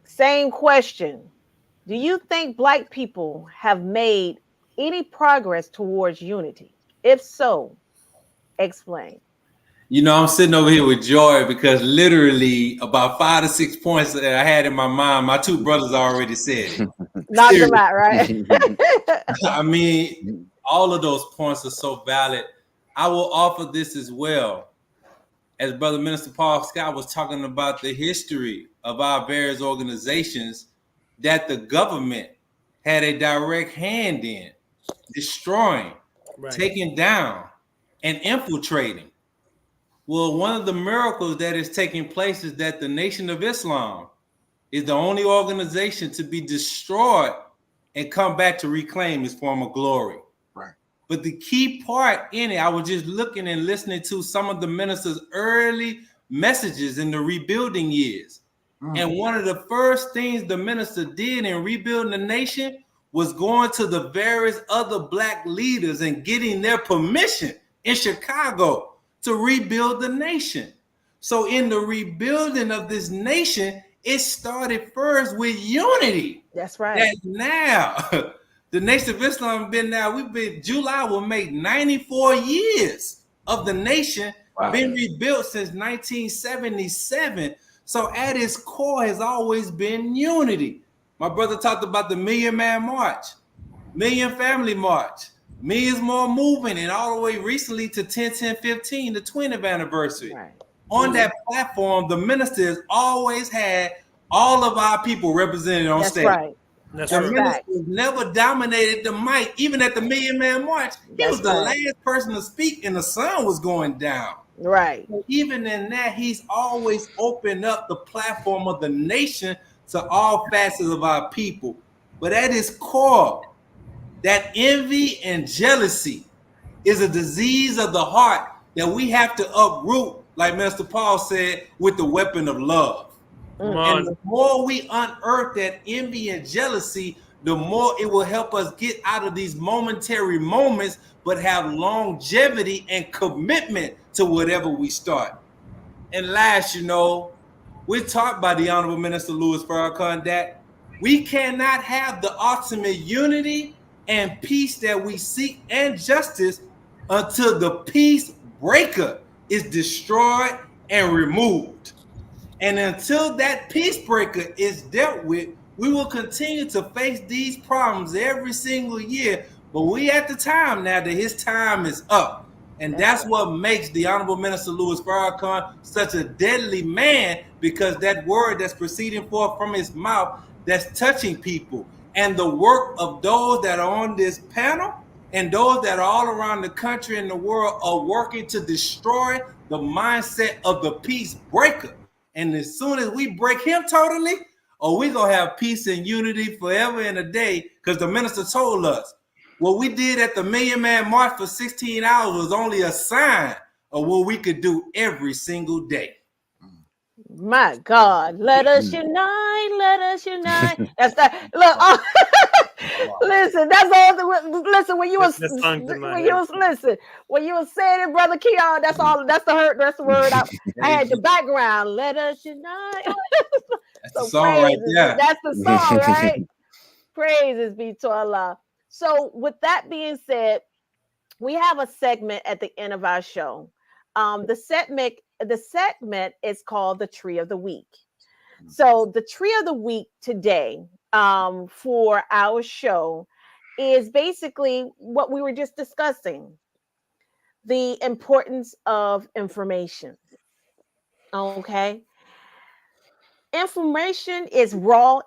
Same question. Do you think Black people have made any progress towards unity? If so, explain. You know, I'm sitting over here with joy because literally about 5 to 6 points that I had in my mind, my two brothers already said it. Knock them out, right? I mean, all of those points are so valid. I will offer this as well. As Brother Minister Paul Scott was talking about the history of our various organizations that the government had a direct hand in destroying, taking down, and infiltrating. Well, one of the miracles that is taking place is that the Nation of Islam is the only organization to be destroyed and come back to reclaim its former glory. Right. But the key part in it, I was just looking and listening to some of the ministers' early messages in the rebuilding years. And one of the first things the minister did in rebuilding the nation was going to the various other Black leaders and getting their permission in Chicago to rebuild the nation. So in the rebuilding of this nation, it started first with unity. That's right. And now the Nation of Islam July will make 94 years of the nation. Wow. Been rebuilt since 1977. So at its core has always been unity. My brother talked about the Million Man March, Million Family March, Millions More Movement, and all the way recently to 10-10-15, the 20th anniversary. Right. On that platform, the ministers always had all of our people represented on stage. Right. That's The right. ministers never dominated the mic, even at the Million Man March. He was the last person to speak, and the sun was going down. Right. Even in that, he's always opened up the platform of the nation to all facets of our people. But at its core, that envy and jealousy is a disease of the heart that we have to uproot, like Minister Paul said, with the weapon of love. Come And on. the more we unearth that envy and jealousy, the more it will help us get out of these momentary moments, but have longevity and commitment to whatever we start. And last, we're taught by the Honorable Minister Louis Farrakhan that we cannot have the ultimate unity and peace that we seek and justice until the peace breaker is destroyed and removed. And until that peace breaker is dealt with, we will continue to face these problems every single year. But we at the time now that his time is up. And that's what makes the Honorable Minister Louis Farrakhan such a deadly man, because that word that's proceeding forth from his mouth, that's touching people. And the work of those that are on this panel and those that are all around the country and the world are working to destroy the mindset of the peace breaker. And as soon as we break him totally, we're going to have peace and unity forever and a day, because the minister told us what we did at the Million Man March for 16 hours was only a sign of what we could do every single day. My God, let us unite, let us unite. That's that. Look, listen, that's all. Listen, when you was saying it, Brother Keon, that's all. That's the word. I had the background. Let us unite. That's the song right there. That's the song, right? Praises be to Allah. So, with that being said, we have a segment at the end of our show. The segment is called the Tree of the Week. So the Tree of the Week today for our show is basically what we were just discussing, the importance of information. Okay. Information is raw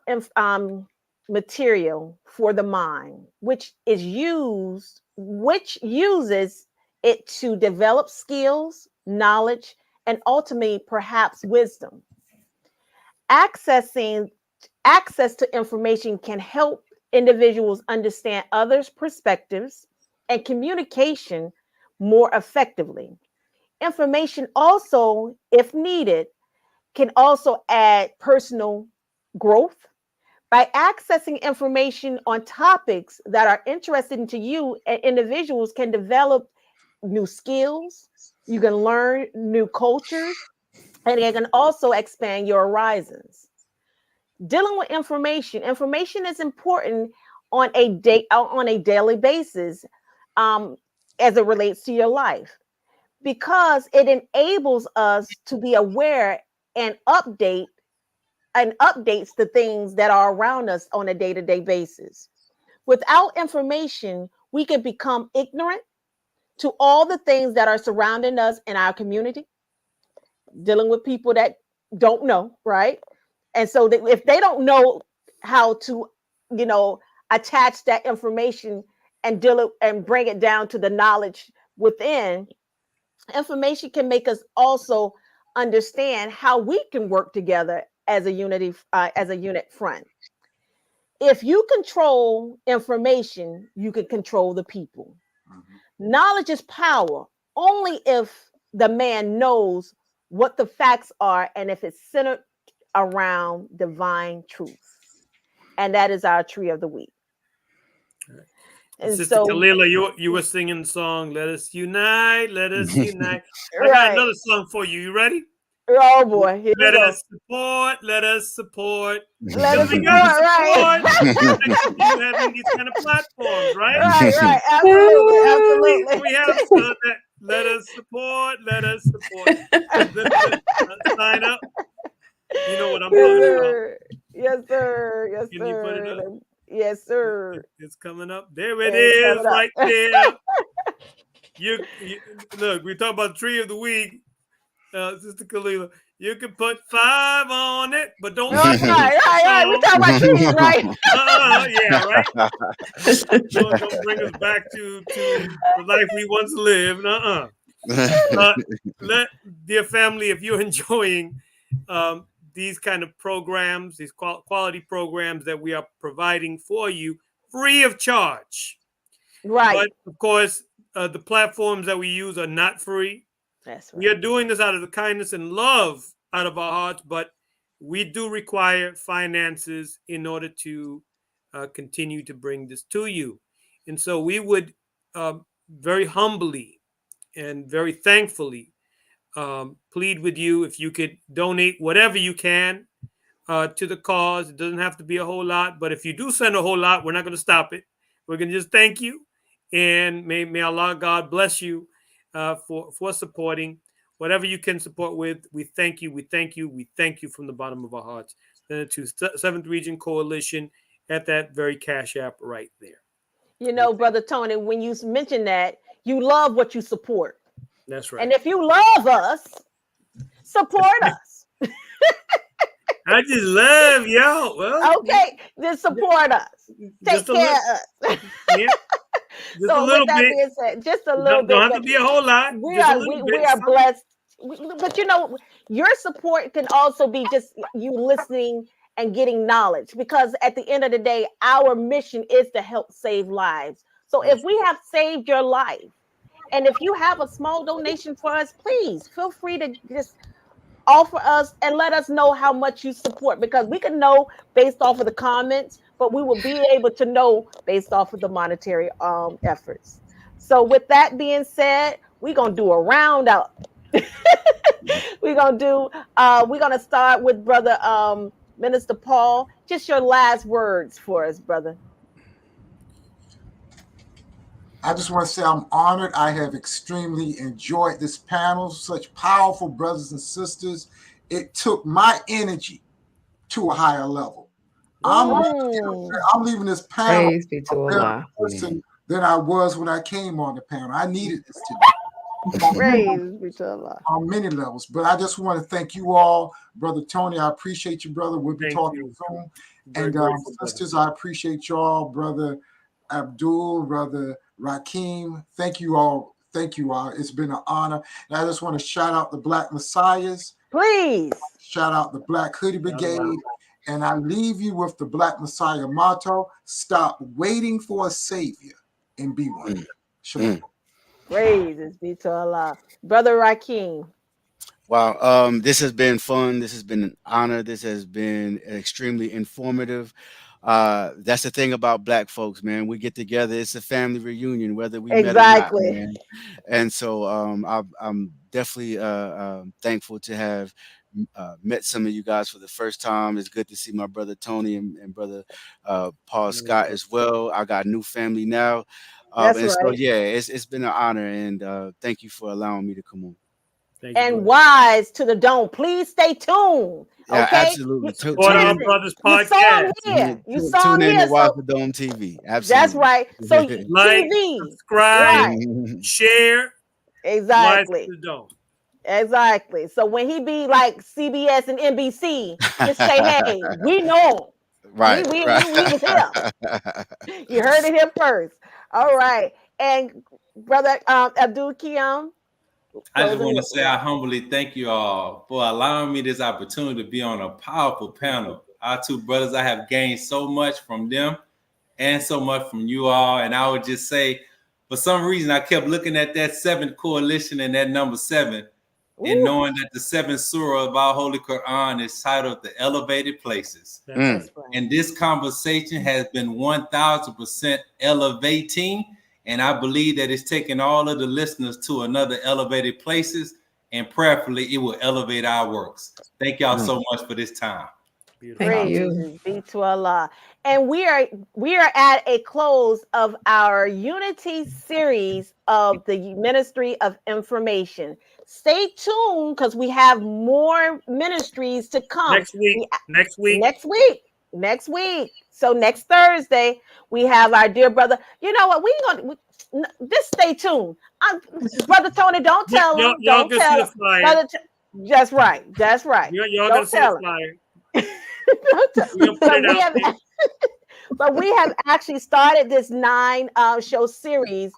material for the mind, which uses it to develop skills, knowledge, and ultimately perhaps wisdom. Access to information can help individuals understand others' perspectives and communication more effectively. Information also, if needed, can also add personal growth. By accessing information on topics that are interesting to you, individuals can develop new skills. You can learn new cultures, and it can also expand your horizons. Dealing with information is important on a daily basis as it relates to your life, because it enables us to be aware and updates the things that are around us on a day-to-day basis. Without information, we can become ignorant to all the things that are surrounding us in our community, dealing with people that don't know, right? And so if they don't know how to, attach that information and bring it down to the knowledge within, information can make us also understand how we can work together as a unit front. If you control information, you can control the people. Knowledge is power only if the man knows what the facts are and if it's centered around divine truth. And that is our Tree of the Week. And Sister Kalila, you were singing the song, Let Us Unite, Let Us Unite. I got another song for you. You ready? Oh boy. Let us support. Let us support. Let us support, right? Having these kind of platforms, right? Right. Absolutely. We have that. Let us support. Let us support. Sign up. You know what I'm talking about. Yes, sir. Yes, Can you put it up? Yes, sir. It's coming up. There it is, right there. You look. We talk about Tree of the Week. Sister Kalila, you can put 5 on it, but don't. Right. We're talking about trees, right? Yeah, right. Don't bring us back to the life we once lived. Dear family, if you're enjoying these kind of programs, these quality programs that we are providing for you free of charge. Right. But of course, the platforms that we use are not free. That's right. We are doing this out of the kindness and love out of our hearts, but we do require finances in order to continue to bring this to you. And so we would very humbly and very thankfully plead with you if you could donate whatever you can to the cause. It doesn't have to be a whole lot, but if you do send a whole lot, we're not going to stop it. We're going to just thank you, and may Allah God bless you for supporting whatever you can support with. We thank you. We thank you. We thank you from the bottom of our hearts. Then to 7th Region Coalition at that very Cash App right there. You know, Brother Tony, when you mention that, you love what you support. That's right. And if you love us, support us. I just love y'all. Well, okay, then support us. Take care of us. Yeah. Just so a little with that bit. being said, just a little bit. Don't have to be a whole lot. We are blessed. But you know, your support can also be just you listening and getting knowledge, because at the end of the day, our mission is to help save lives. So if we have saved your life, and if you have a small donation for us, please feel free to just offer us and let us know how much you support, because we can know based off of the comments, but we will be able to know based off of the monetary efforts. So with that being said, we're gonna do a roundup. we're gonna start with Brother Minister Paul. Just your last words for us, brother. I just want to say I'm honored. I have extremely enjoyed this panel. Such powerful brothers and sisters. It took my energy to a higher level. I'm leaving this panel Praise be to a better Allah. person than I was when I came on the panel. I needed this today. Praise be to Allah. On many levels. But I just want to thank you all. Brother Tony, I appreciate you, brother. We'll be talking soon. And sisters, I appreciate y'all. Brother Abdul, Brother Rakeem, thank you all. Thank you all. It's been an honor. And I just want to shout out the Black Messiahs. Please. Shout out the Black Hoodie Brigade. And I leave you with the Black Messiah motto: stop waiting for a savior and be one. Shalom. Praises be to Allah. Brother Rakeem. Wow, this has been fun. This has been an honor. This has been extremely informative. That's the thing about Black folks, man. We get together. It's a family reunion, whether we met or not, man. And so I'm definitely thankful to have met some of you guys for the first time. It's good to see my brother Tony and brother Paul Scott as well. I got new family now. So yeah, it's been an honor, and thank you for allowing me to come on. And wise to the dome. Please stay tuned. Yeah, okay? absolutely. Brothers podcast. You saw him here. To Watch the Dome TV. Absolutely. That's right. So like, TV, subscribe, share. Exactly. Watch the Dome. Exactly. So when he be like CBS and NBC, just say, "Hey, we know." Right. We was here. You heard it here first. All right. And Brother Abdul Kiam. I just want to say I humbly thank you all for allowing me this opportunity to be on a powerful panel. Our two brothers, I have gained so much from them and so much from you all. And I would just say, for some reason, I kept looking at that 7th coalition and that number 7, and knowing that the 7th surah of our Holy Quran is titled The Elevated Places. Right. And this conversation has been 1000% elevating. And I believe that it's taking all of the listeners to another elevated places, and prayerfully it will elevate our works. Thank y'all so much for this time. Thank you. Be to Allah. And we are at a close of our Unity series of the Ministry of Information. Stay tuned, because we have more ministries to come. Next week. So next Thursday, we have our dear brother. You know what? Just stay tuned. Brother Tony, don't tell him. Don't tell him. That's right. Y'all gonna see the flyer. But we have actually started this 9 show series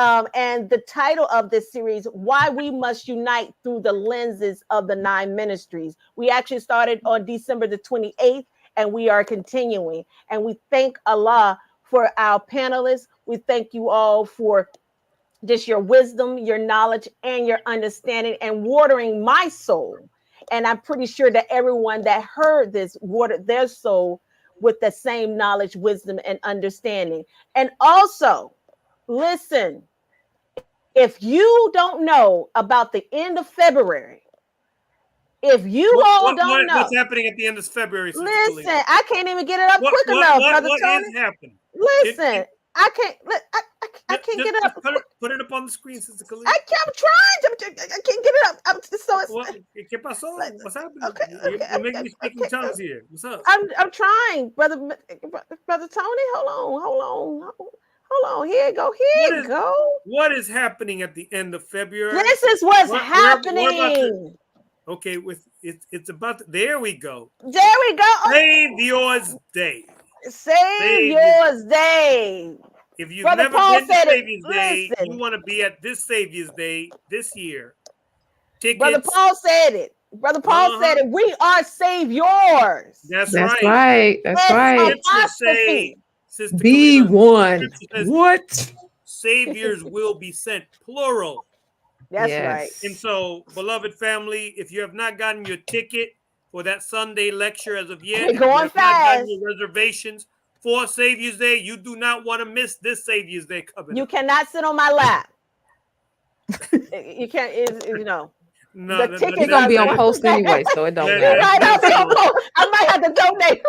And the title of this series, Why We Must Unite Through the Lenses of the 9 Ministries. We actually started on December the 28th, and we are continuing. And we thank Allah for our panelists. We thank you all for just your wisdom, your knowledge, and your understanding, and watering my soul. And I'm pretty sure that everyone that heard this watered their soul with the same knowledge, wisdom, and understanding. And also, listen, if you don't know about the end of February, if you don't know, what's happening at the end of February? Listen, I can't even get it up quick enough, Brother Tony. What is happening? Listen, I can't get it up. Put it up on the screen, Sister Khalil. I'm trying. I can't get it up. ¿Qué pasó? What's happening? Okay, You're making me speak in tongues here. What's up? I'm trying, Brother Tony. Hold on. Here you go. What is happening at the end of February? This is what's happening. Okay, it's about there we go. There we go. Savior's Day. Savior's Day. If you've Brother never Paul been to said Savior's Day, listen. you want to be at this Savior's Day this year. Tickets. Brother Paul said it. Brother Paul said it. We are saviors. That's right. right. That's right. Sister Be Kalila, one. says, What? Saviors will be sent, plural. That's right. And so, beloved family, if you have not gotten your ticket for that Sunday lecture as of yet, We're going if you have not fast. gotten your reservations for Savior's Day, you do not want to miss this Savior's Day coming. You cannot sit on my lap. You can't. No. No, the tickets You're gonna be on post anyway, so it don't matter. Right, I might have to donate.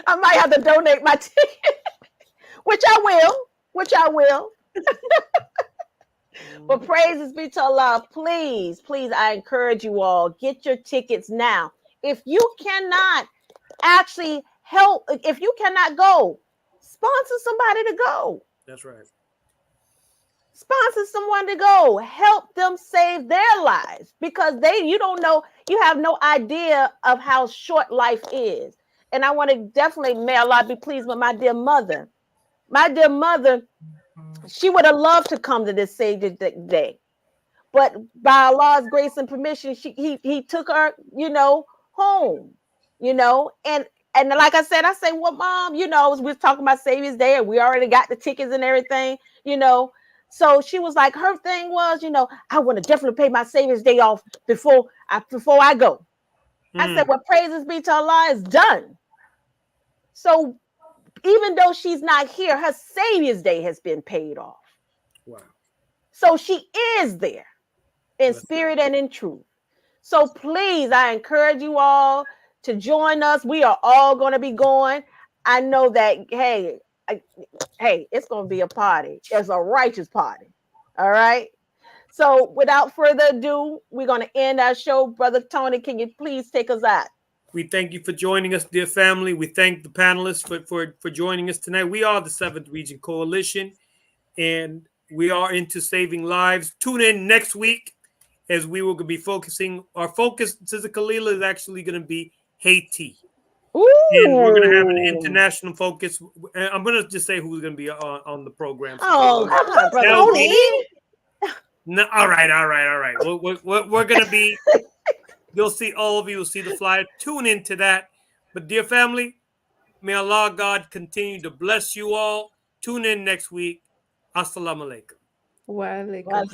I might have to donate my ticket, which I will. But praises be to Allah. Please, I encourage you all, get your tickets now. If you cannot actually help, if you cannot go, sponsor somebody to go. That's right. Sponsor someone to go. Help them save their lives, because you don't know, you have no idea of how short life is. And I want to definitely, may Allah be pleased with my dear mother. My dear mother, she would have loved to come to this Savior's Day, but by Allah's grace and permission, he took her, home, and like I said, well, Mom, we're talking about Savior's Day, and we already got the tickets and everything, So she was like, her thing was, I want to definitely pay my Savior's Day off before I go. I said, well, praises be to Allah, is done. So even though she's not here, her Savior's Day has been paid off. Wow. So she is there in spirit and in truth. So please, I encourage you all to join us. We are all going to be going. I know that, hey, it's going to be a party. It's a righteous party. All right. So without further ado, we're going to end our show. Brother Tony, can you please take us out? We thank you for joining us, dear family. We thank the panelists for joining us tonight. We are the 7th Region Coalition, and we are into saving lives. Tune in next week as we will be focusing. Our focus, Sister Kalila, is actually going to be Haiti. Ooh. And we're going to have an international focus. I'm going to just say who's going to be on the program. Oh, Brother Tony. No, all right. We're going to be... You'll see, all of you will see the flyer. Tune into that. But dear family, may Allah God continue to bless you all. Tune in next week. Assalamu alaikum. Wa alaikum